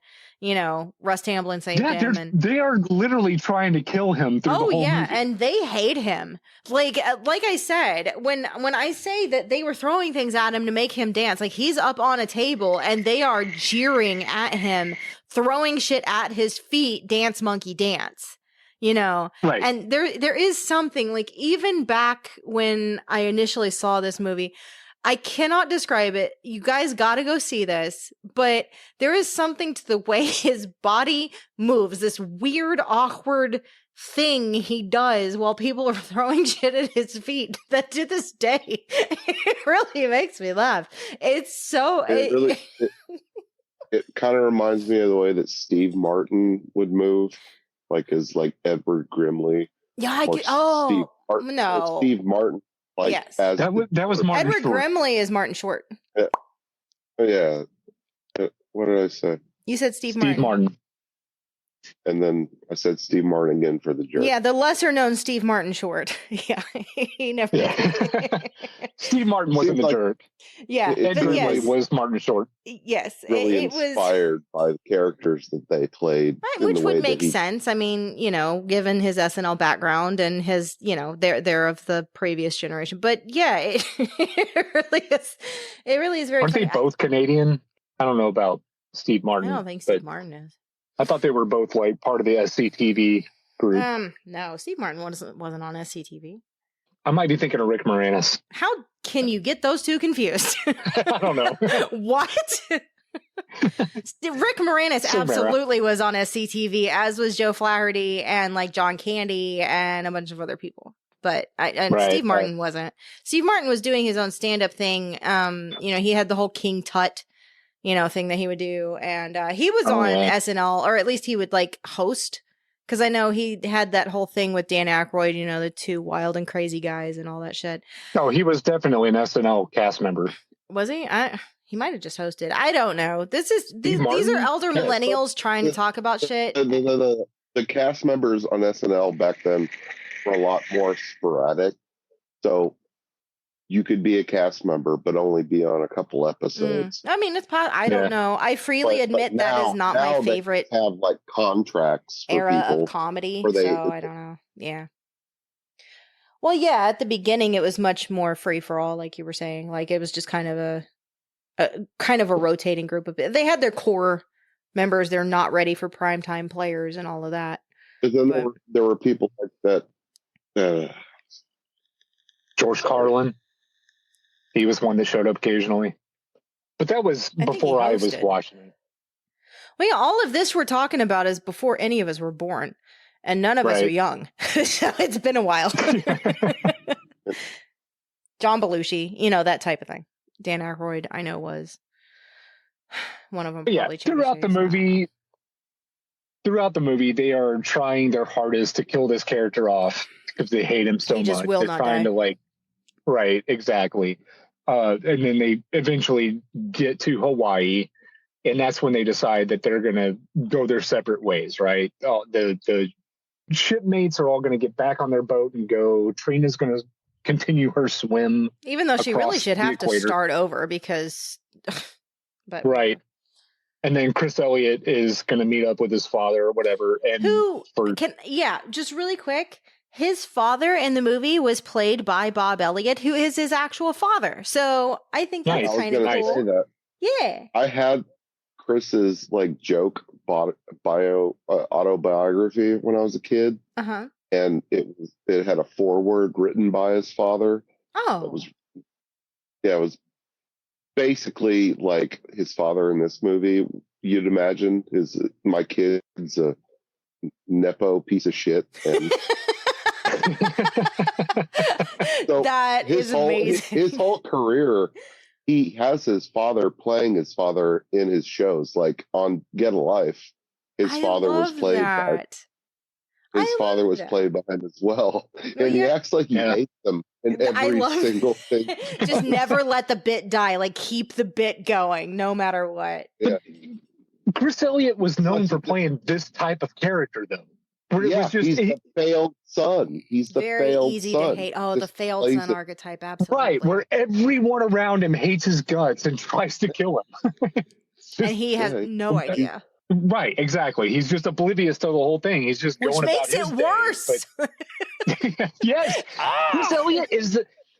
Russ Tamblyn saved him. And they are literally trying to kill him through the whole movie. And they hate him. Like I said, when I say that they were throwing things at him to make him dance, like he's up on a table and they are jeering at him, throwing shit at his feet, dance monkey dance. Right. And there is something, like, even back when I initially saw this movie, I cannot describe it. You guys got to go see this, but there is something to the way his body moves, this weird, awkward thing he does while people are throwing shit at his feet, that to this day, it really makes me laugh. It's so... It kind of reminds me of the way that Steve Martin would move, like as like Edward Grimley. Yeah, Steve Martin. Like, yes, that was Martin Edward Short. Grimley is Martin Short. Yeah. What did I say? You said Steve Martin. And then I said Steve Martin again for the jerk. Yeah, the lesser known Steve Martin Short. Yeah, he never. Yeah. Steve Martin wasn't the jerk. Yeah, Ed Grimley was Martin Short. Yes, really inspired by the characters that they played, which would make sense. I mean, given his SNL background and his, they're of the previous generation. But yeah, it really is. It really is very. Aren't they both Canadian? I don't know about Steve Martin. I don't think Steve Martin is. I thought they were both like part of the SCTV group. No, Steve Martin wasn't on SCTV. I might be thinking of Rick Moranis. How can you get those two confused? I don't know. What? Rick Moranis absolutely was on SCTV, as was Joe Flaherty and like John Candy and a bunch of other people. But Steve Martin wasn't. Steve Martin was doing his own stand-up thing. He had the whole King Tut thing that he would do. And he was on SNL, or at least he would like host. Because I know he had that whole thing with Dan Aykroyd, the two wild and crazy guys and all that shit. No, he was definitely an SNL cast member. Was he? He might have just hosted. I don't know. These are elder millennials trying to talk about shit. The cast members on SNL back then were a lot more sporadic. So you could be a cast member, but only be on a couple episodes. I mean, it's I don't know. I freely admit that is not my favorite. They have like contracts for era people of comedy, so I don't know. Yeah. Well, yeah. At the beginning, it was much more free for all, like you were saying. Like it was just kind of a rotating group of. They had their core members. They're not ready for primetime players and all of that. But then there were people like that. George Carlin. He was one that showed up occasionally. But that was before I was watching it. Well, yeah, all of this we're talking about is before any of us were born. And none of us are young. So it's been a while. John Belushi, that type of thing. Dan Aykroyd, I know, was. One of them But yeah, probably throughout the movie, they are trying their hardest to kill this character off because they hate him so He just much. will They're not trying die. to like, right, exactly. And then they eventually get to Hawaii, and that's when they decide that they're gonna go their separate ways. Right, the shipmates are all gonna get back on their boat and go. Trina's gonna continue her swim, even though she really across should the have to equator. start over because. But right. And then Chris Elliott is going to meet up with his father or whatever. And just really quick, his father in the movie was played by Bob Elliott, who is his actual father. So I think that's Nice. kind of cool. Say that. Yeah. I had Chris's like joke autobiography when I was a kid, and it had a foreword written by his father. Oh, it was basically like his father in this movie. You'd imagine my kid's a nepo piece of shit, and so that is amazing. His whole career, he has his father playing his father in his shows, like on Get a Life. His father was played by. His father was played by him as well, and he acts like he hates them in every single thing. Just never let the bit die. Like keep the bit going, no matter what. Yeah. Chris Elliott was known for playing this type of character, though. Where it was just, he's the failed son. He's the very failed easy son. to hate. Oh, the failed son archetype, absolutely. Right, where everyone around him hates his guts and tries to kill him. And he has no idea. Right, exactly. He's just oblivious to the whole thing. He's just going about his day. Which makes it worse. Yes. Chris Elliott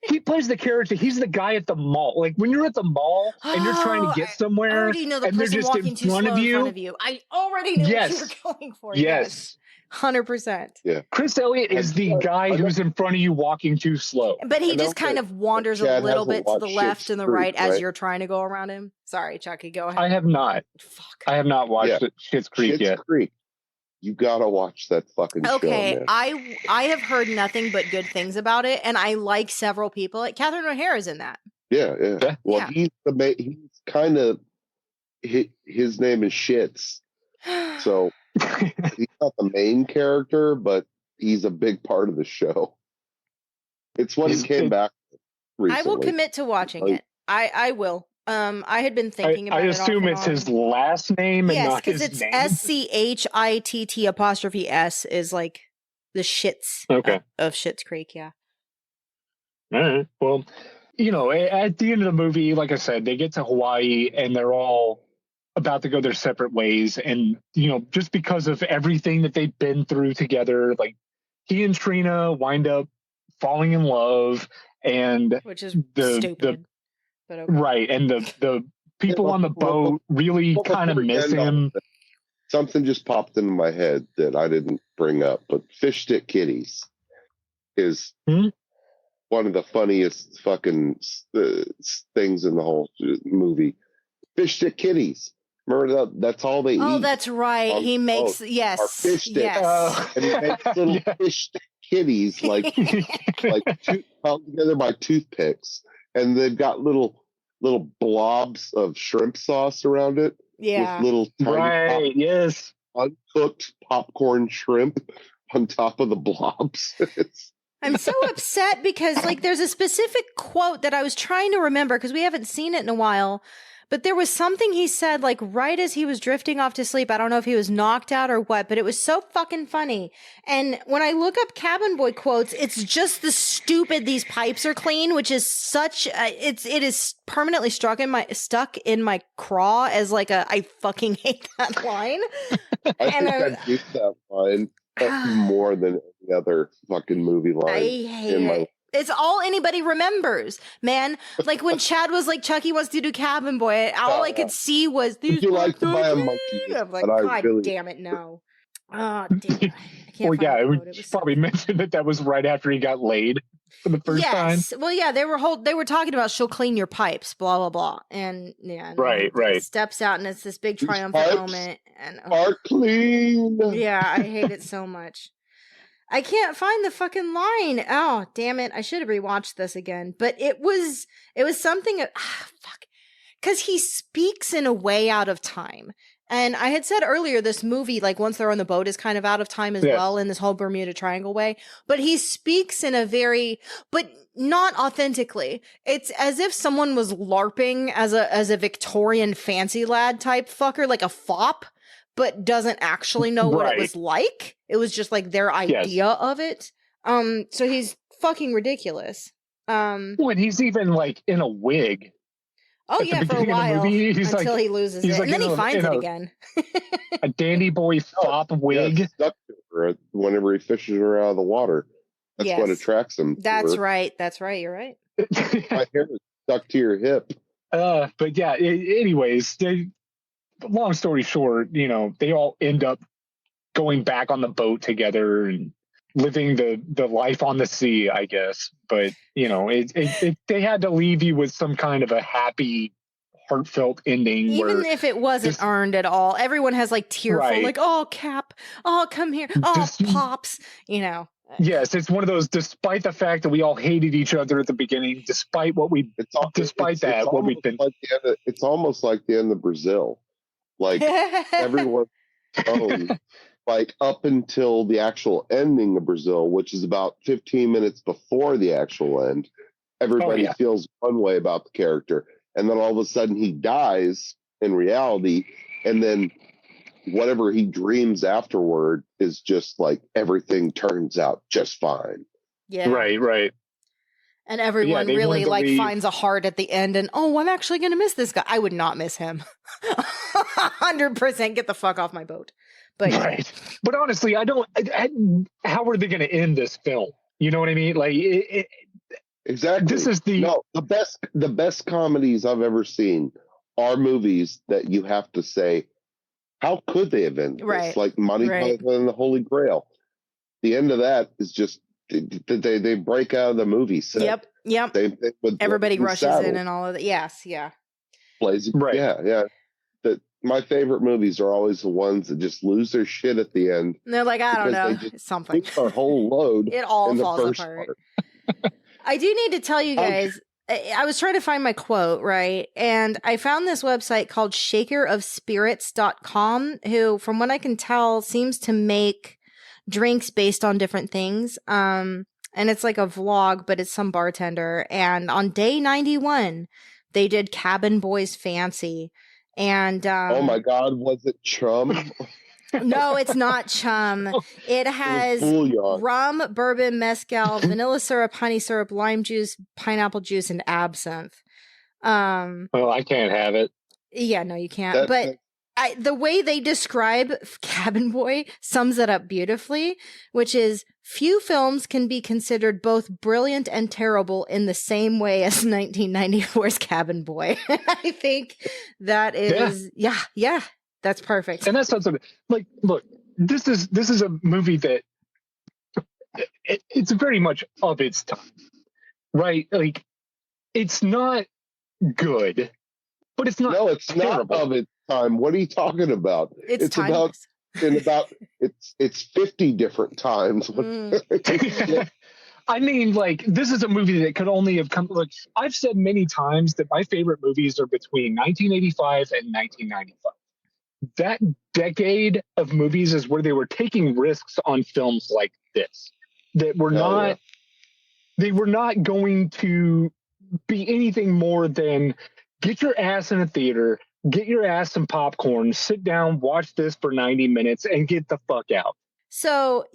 he plays the character. He's the guy at the mall. Like when you're at the mall and you're trying to get somewhere, I already know the and they're person just walking too slow in front of you. I already knew what you were going for. Yes. 100%. Yeah. Chris Elliott is the guy who's in front of you walking too slow. But he just kind of wanders a little bit to the left and the right as you're trying to go around him. Sorry, Chucky, go ahead. I have not. Fuck. I have not watched Schitt's Creek yet. Schitt's Creek. You gotta watch that fucking show, man. I have heard nothing but good things about it, and I like several people. Like Catherine O'Hara's in that. Yeah. Well, he's kind of his name is Shits, so he's not the main character, but he's a big part of the show. It's what he came back recently. I will commit to watching it. I will. I had been thinking about it. I assume it's his last name and not his name. Yes, because it's SCHITT''S is like the shits of Schitt's Creek, yeah. All right. Well, at the end of the movie, like I said, they get to Hawaii and they're all about to go their separate ways. And, just because of everything that they've been through together, like he and Trina wind up falling in love, and which is stupid. But okay. Right, and the people on the boat really kind of miss him. Something just popped into my head that I didn't bring up, but fish stick kitties is one of the funniest fucking things in the whole movie. Fish stick kitties. Remember that? That's all they eat. Oh, that's right. He makes fish sticks, and he makes little fish stick kitties like two held together by toothpicks, and they've got little blobs of shrimp sauce around it. Yeah, with little tiny uncooked popcorn shrimp on top of the blobs. I'm so upset because there's a specific quote that I was trying to remember because we haven't seen it in a while. But there was something he said, right as he was drifting off to sleep. I don't know if he was knocked out or what, but it was so fucking funny. And when I look up Cabin Boy quotes, it's just the stupid, these pipes are clean, which is such, it is permanently stuck in my craw as I fucking hate that line. I use that line more than any other fucking movie line. I hate it. It's all anybody remembers, man. Like when Chad was like, Chucky wants to do Cabin Boy, all I could see was these. Would you like to buy a monkey? I'm like, God damn it, no. Oh, damn it. I can't find it. We probably mentioned that was right after he got laid for the first time. Yes. Well, yeah, they were talking about she'll clean your pipes, blah, blah, blah. And yeah. Right. Steps out and it's this big triumphant moment. And are clean. Yeah, I hate it so much. I can't find the fucking line. Oh, damn it. I should have rewatched this again. But it was something. Fuck. because he speaks in a way out of time. And I had said earlier, this movie, like once they're on the boat, is kind of out of time as well in this whole Bermuda Triangle way. But he speaks in a but not authentically. It's as if someone was LARPing as a Victorian fancy lad type fucker, like a fop, but doesn't actually know what it was like. It was just like their idea of it. So he's fucking ridiculous. And he's even like in a wig. Oh yeah, for a while until he loses it, and then he finds it again. A dandy boy fop wig. Yeah, stuck to her whenever he fishes her out of the water. That's what attracts him. That's right. That's right. You're right. My hair is stuck to your hip. But yeah. Anyways, long story short, they all end up going back on the boat together and living the life on the sea, I guess. But they had to leave you with some kind of a happy, heartfelt ending, even if it wasn't earned at all. Everyone has like tearful, like, oh Cap, oh come here, oh Pops, Yes, it's one of those. Despite the fact that we all hated each other at the beginning, despite what we, it's almost like the end of Brazil, like everyone. Like up until the actual ending of Brazil, which is about 15 minutes before the actual end, everybody feels one way about the character. And then all of a sudden he dies in reality. And then whatever he dreams afterward is just like everything turns out just fine. Yeah. Right. And everyone really like finds a heart at the end and, oh, I'm actually going to miss this guy. I would not miss him. 100% get the fuck off my boat. But But honestly, how are they going to end this film? You know what I mean? Like exactly. This is the best comedies I've ever seen are movies that you have to say, how could they have ended this? Like Monty Python and the Holy Grail. The end of that is just they break out of the movie set. Yep. Everybody rushes in and all of that. Yes, yeah. Yeah. My favorite movies are always the ones that just lose their shit at the end. And they're like, I don't know, something. Our whole load. It all falls apart. I do need to tell you guys, I was trying to find my quote, right? And I found this website called shakerofspirits.com, who, from what I can tell, seems to make drinks based on different things. And it's like a vlog, but it's some bartender. And on day 91, they did Cabin Boy's Fancy. And oh my God, was it chum? No, it's not chum. It has rum, bourbon, mezcal, vanilla syrup, honey syrup, lime juice, pineapple juice, and absinthe. Well, I can't have it. Yeah, no, you can't. But the way they describe Cabin Boy sums it up beautifully, which is few films can be considered both brilliant and terrible in the same way as 1994's Cabin Boy. I think that is, yeah, that's perfect. And that's something like, look, this is a movie that it's very much of its time, right? Like, it's not good, but it's not. No, it's terrible. Not of its time. What are you talking about? It's it's 50 different times. I mean, like, this is a movie that could only have come. Like, I've said many times that my favorite movies are between 1985 and 1995. That decade of movies is where they were taking risks on films like this that were they were not going to be anything more than get your ass in a theater, get your ass some popcorn, sit down, watch this for 90 minutes, and get the fuck out. So,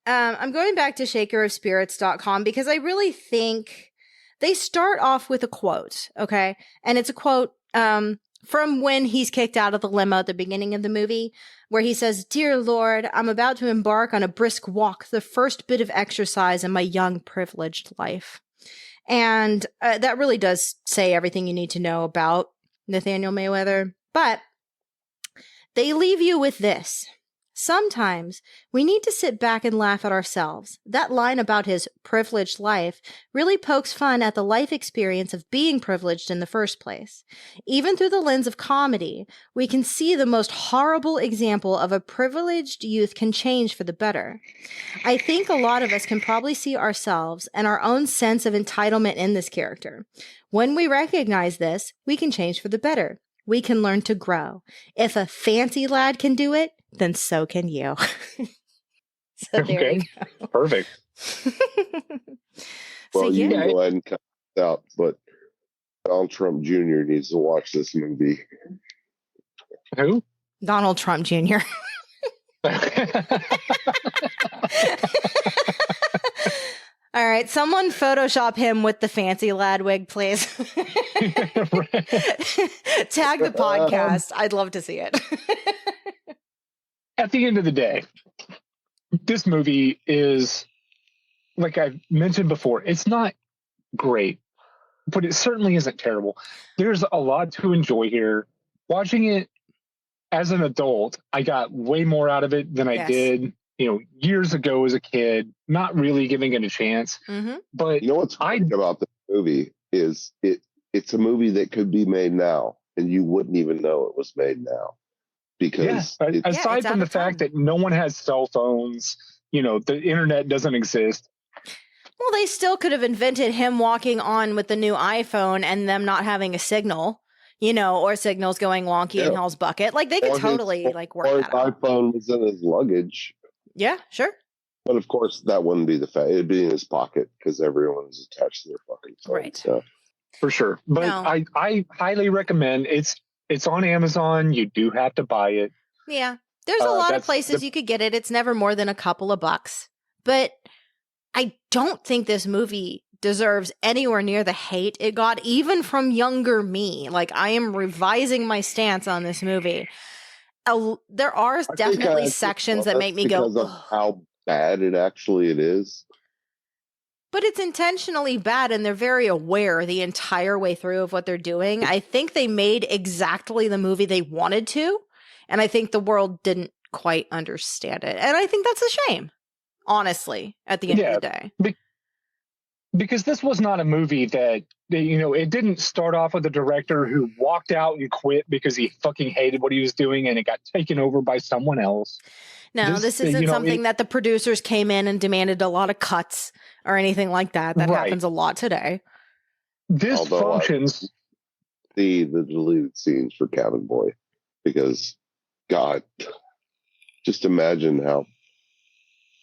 I'm going back to shakerofspirits.com because I really think they start off with a quote, okay? And it's a quote from when he's kicked out of the limo at the beginning of the movie, where he says, "Dear Lord, I'm about to embark on a brisk walk, the first bit of exercise in my young, privileged life." And that really does say everything you need to know about Nathaniel Mayweather. But they leave you with this. Sometimes we need to sit back and laugh at ourselves. That line about his privileged life really pokes fun at the life experience of being privileged in the first place. Even through the lens of comedy, we can see the most horrible example of a privileged youth can change for the better. I think a lot of us can probably see ourselves and our own sense of entitlement in this character. When we recognize this, we can change for the better. We can learn to grow. If a fancy lad can do it, then so can you. So there you go. Perfect. Well, you can go ahead and cut it out, but Donald Trump Jr. needs to watch this movie. Who? Donald Trump Jr. All right, someone Photoshop him with the fancy lad wig, please. Tag the podcast. I'd love to see it. At the end of the day, this movie is, like I've mentioned before, it's not great, but it certainly isn't terrible. There's a lot to enjoy here. Watching it as an adult, I got way more out of it than I did, years ago as a kid, not really giving it a chance. Mm-hmm. But what's great about this movie is it's a movie that could be made now, and you wouldn't even know it was made now. Because aside from the fact that no one has cell phones, the internet doesn't exist. Well, they still could have invented him walking on with the new iPhone and them not having a signal, or signals going wonky in Hell's Bucket. Like they could totally work that out. His iPhone was in his luggage. Yeah, sure. But of course, that wouldn't be the fact. It'd be in his pocket because everyone's attached to their fucking phone. Right. So. For sure. But no. I highly recommend it's on Amazon. You do have to buy it. Yeah. There's a lot of places you could get it. It's never more than a couple of bucks. But I don't think this movie deserves anywhere near the hate it got, even from younger me. Like, I am revising my stance on this movie. There are definitely sections that make me go, because of how bad it is. But it's intentionally bad, and they're very aware the entire way through of what they're doing. I think they made exactly the movie they wanted to, and I think the world didn't quite understand it. And I think that's a shame, honestly, at the end of the day. Because this was not a movie that, it didn't start off with a director who walked out and quit because he fucking hated what he was doing and it got taken over by someone else. No, this isn't something that the producers came in and demanded a lot of cuts or anything like that. That happens a lot today. This functions. The deleted scenes for Cabin Boy, because God, just imagine how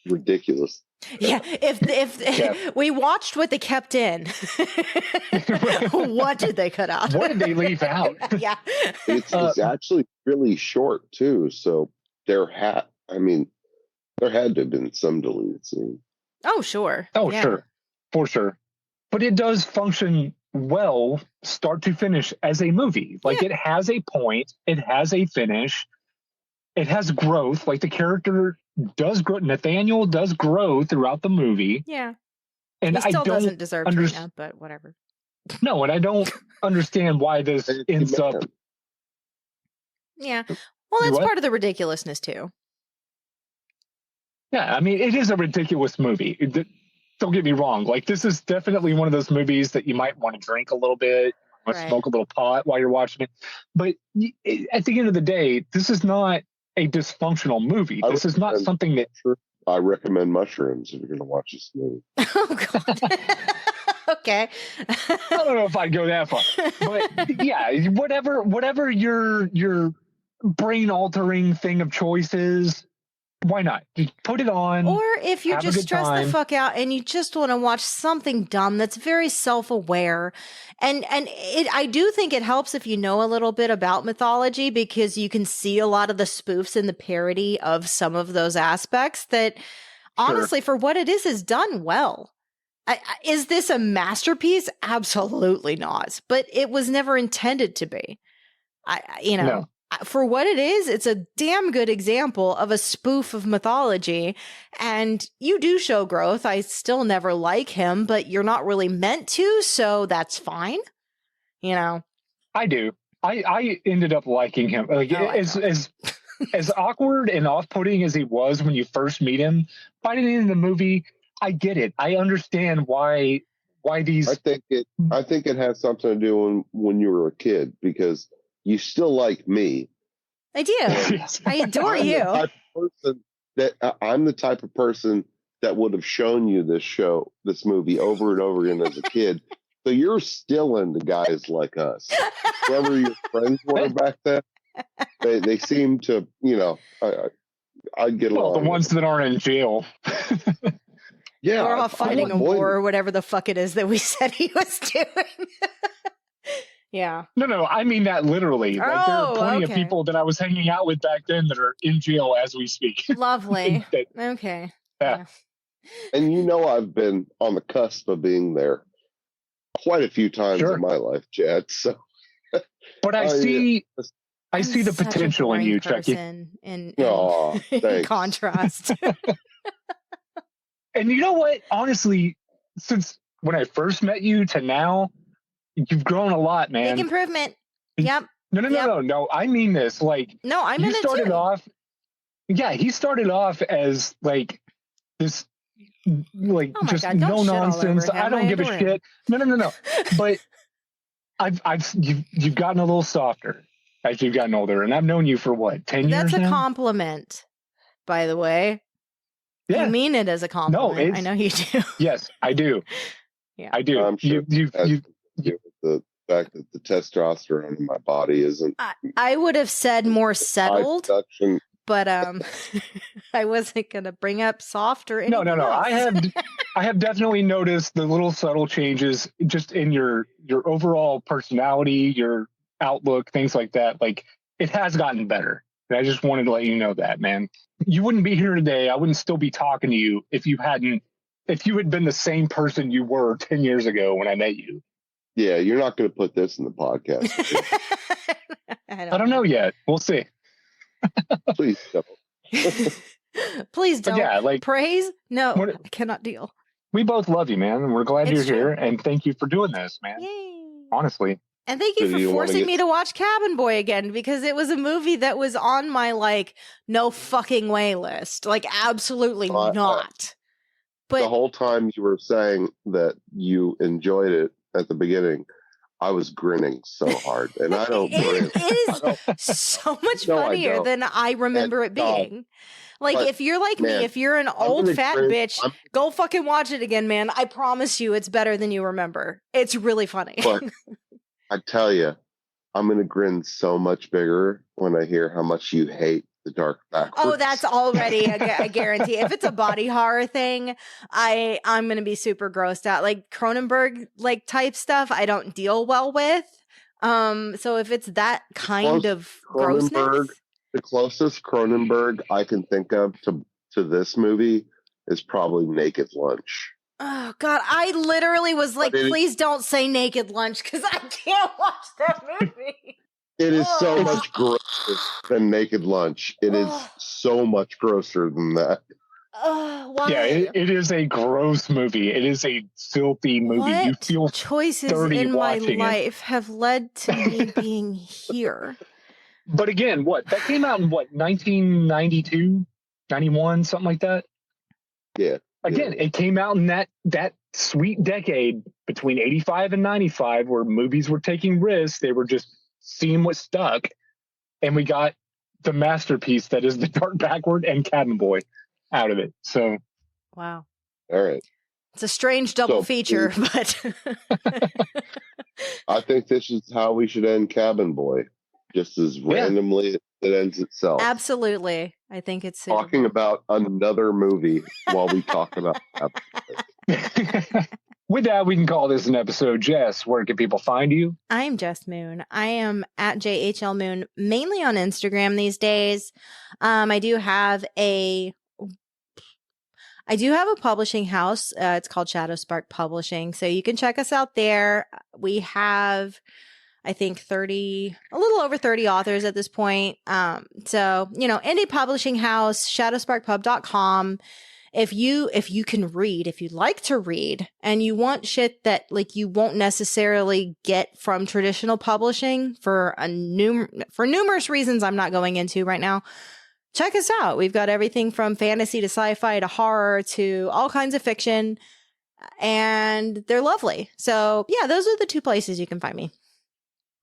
ridiculous. Yeah, if we watched what they kept in, what did they cut out? What did they leave out? Yeah, it's actually really short too. So there had to have been some deleted scene. Oh, sure. Oh, sure. For sure. But it does function well, start to finish, as a movie. Like, it has a point. It has a finish. It has growth. Like, the character does grow. Nathaniel does grow throughout the movie. Yeah. And he still doesn't deserve Trina, but whatever. No, and I don't understand why this ends up. Yeah. Well, that's part of the ridiculousness, too. Yeah, I mean, it is a ridiculous movie. Don't get me wrong. Like, this is definitely one of those movies that you might want to drink a little bit, or smoke a little pot while you're watching it. But at the end of the day, this is not a dysfunctional movie. This is not something that... I recommend mushrooms if you're going to watch this movie. Oh, God. Okay. I don't know if I'd go that far. But, yeah, whatever your brain-altering thing of choice is, why not? Just put it on. Or if you're just stressed the fuck out and you just want to watch something dumb that's very self-aware. And I do think it helps if you know a little bit about mythology, because you can see a lot of the spoofs and the parody of some of those aspects that, honestly, for what it is done well. Is this a masterpiece? Absolutely not. But it was never intended to be. No. For what it is, it's a damn good example of a spoof of mythology, and you do show growth. I still never like him, but you're not really meant to, so that's fine. I do. I ended up liking him. Like, as as awkward and off-putting as he was when you first meet him, by the end of the movie, I get it. I understand why these. I think it has something to do when you were a kid, because you still like me. I do. I adore you. I'm the type of person that would have shown you this movie over and over again as a kid. So you're still into guys like us. Whoever your friends were back then, they seem to, I get along. Well, the ones that aren't in jail. Yeah. We're all fighting a war or whatever the fuck it is that we said he was doing. Yeah. No, I mean that literally. There are plenty of people that I was hanging out with back then that are in jail as we speak. Lovely. Okay. Yeah. And I've been on the cusp of being there quite a few times in my life, Chad. So, but I see the potential in you, Chucky. In thanks. contrast. And you know what? Honestly, since when I first met you to now, you've grown a lot, man. Big improvement. Yep. No. I mean this. Like, no, I mean you started off. Yeah, he started off as like this, like just no nonsense. I don't give a shit. No. But you've gotten a little softer as you've gotten older, and I've known you for what, 10 years? That's a now? compliment, by the way. Yeah. You mean it as a compliment. I know you do. Yes, I do. Yeah, I do. I'm sure the fact that the testosterone in my body isn't. I would have said more settled, but I wasn't gonna bring up soft or anything. No. Else. I have definitely noticed the little subtle changes just in your overall personality, your outlook, things like that. Like, it has gotten better. And I just wanted to let you know that, man. You wouldn't be here today. I wouldn't still be talking to you if you had been the same person you were 10 years ago when I met you. Yeah, you're not going to put this in the podcast. I don't know yet. We'll see. Please don't. Please don't. But yeah, like, praise? No, I cannot deal. We both love you, man. And we're glad you're here. And thank you for doing this, man. Yay. Honestly. And thank you for forcing me to watch Cabin Boy again, because it was a movie that was on my, like, no fucking way list. Like, absolutely not. But the whole time you were saying that you enjoyed it at the beginning, I was grinning so hard. And I don't grin. It is so much funnier than I remember it being. Like, if you're like me, if you're an old fat bitch, go fucking watch it again, man. I promise you it's better than you remember. It's really funny. But I tell you, I'm going to grin so much bigger when I hear how much you hate the dark backwards. Oh, that's already a guarantee. If it's a body horror thing, I'm going to be super grossed out. Like Cronenberg like type stuff, I don't deal well with. So if it's that kind of grossness, the closest Cronenberg I can think of to this movie is probably Naked Lunch. Oh, God, I literally was like, please don't say Naked Lunch, because I can't watch that movie. It is so much grosser than Naked Lunch. It is so much grosser than that. Why? Yeah, it is a gross movie. It is a filthy movie. What you feel choices in my life have led to me being here? But again, that came out in 1992, 91, something like that? Yeah. Again, it came out in that sweet decade between 85 and 95 where movies were taking risks. They were just seeing what stuck. And we got the masterpiece that is The Dark Backward and Cabin Boy out of it. So, wow. All right. It's a strange double feature, but I think this is how we should end Cabin Boy. Just as randomly it ends itself. Absolutely. I think it's talking about another movie while we talk about With that, we can call this an episode. Jess, where can people find you? I'm Jess Moon. I am at JHL Moon, mainly on Instagram these days. I do have a publishing house. It's called Shadow Spark Publishing. So you can check us out there. We have, I think, a little over 30 authors at this point. So, indie publishing house, shadowsparkpub.com. if you can read, if you like to read, and you want shit that like you won't necessarily get from traditional publishing for numerous reasons I'm not going into right now, check us out. We've got everything from fantasy to sci-fi to horror to all kinds of fiction, and they're lovely. So yeah, those are the two places you can find me.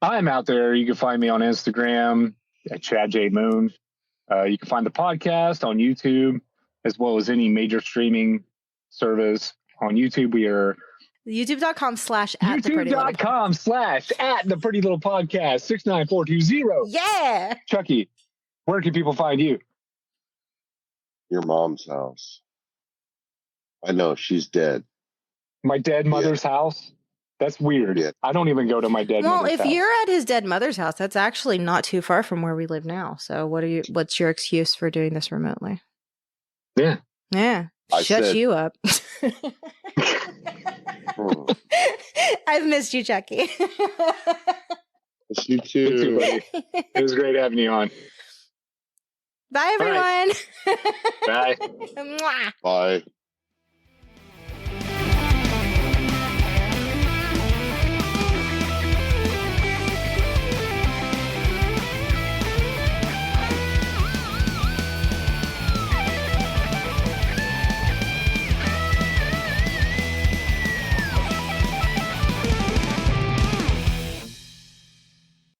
I'm out there. You can find me on Instagram at Chad J Moon. You can find the podcast on YouTube, as well as any major streaming service. On YouTube, we are youtube.com/@the Pretty Little Podcast 69420. Yeah. Chucky, where can people find you? Your mom's house. I know, she's dead. My dead mother's house? That's weird. Yeah. I don't even go to my dead mother's house. Well, if you're at his dead mother's house, that's actually not too far from where we live now. So what's your excuse for doing this remotely? Yeah. Yeah. Shut you up. I've missed you, Chucky. Miss you too. Buddy. It was great having you on. Bye, everyone. Right. Bye. Bye.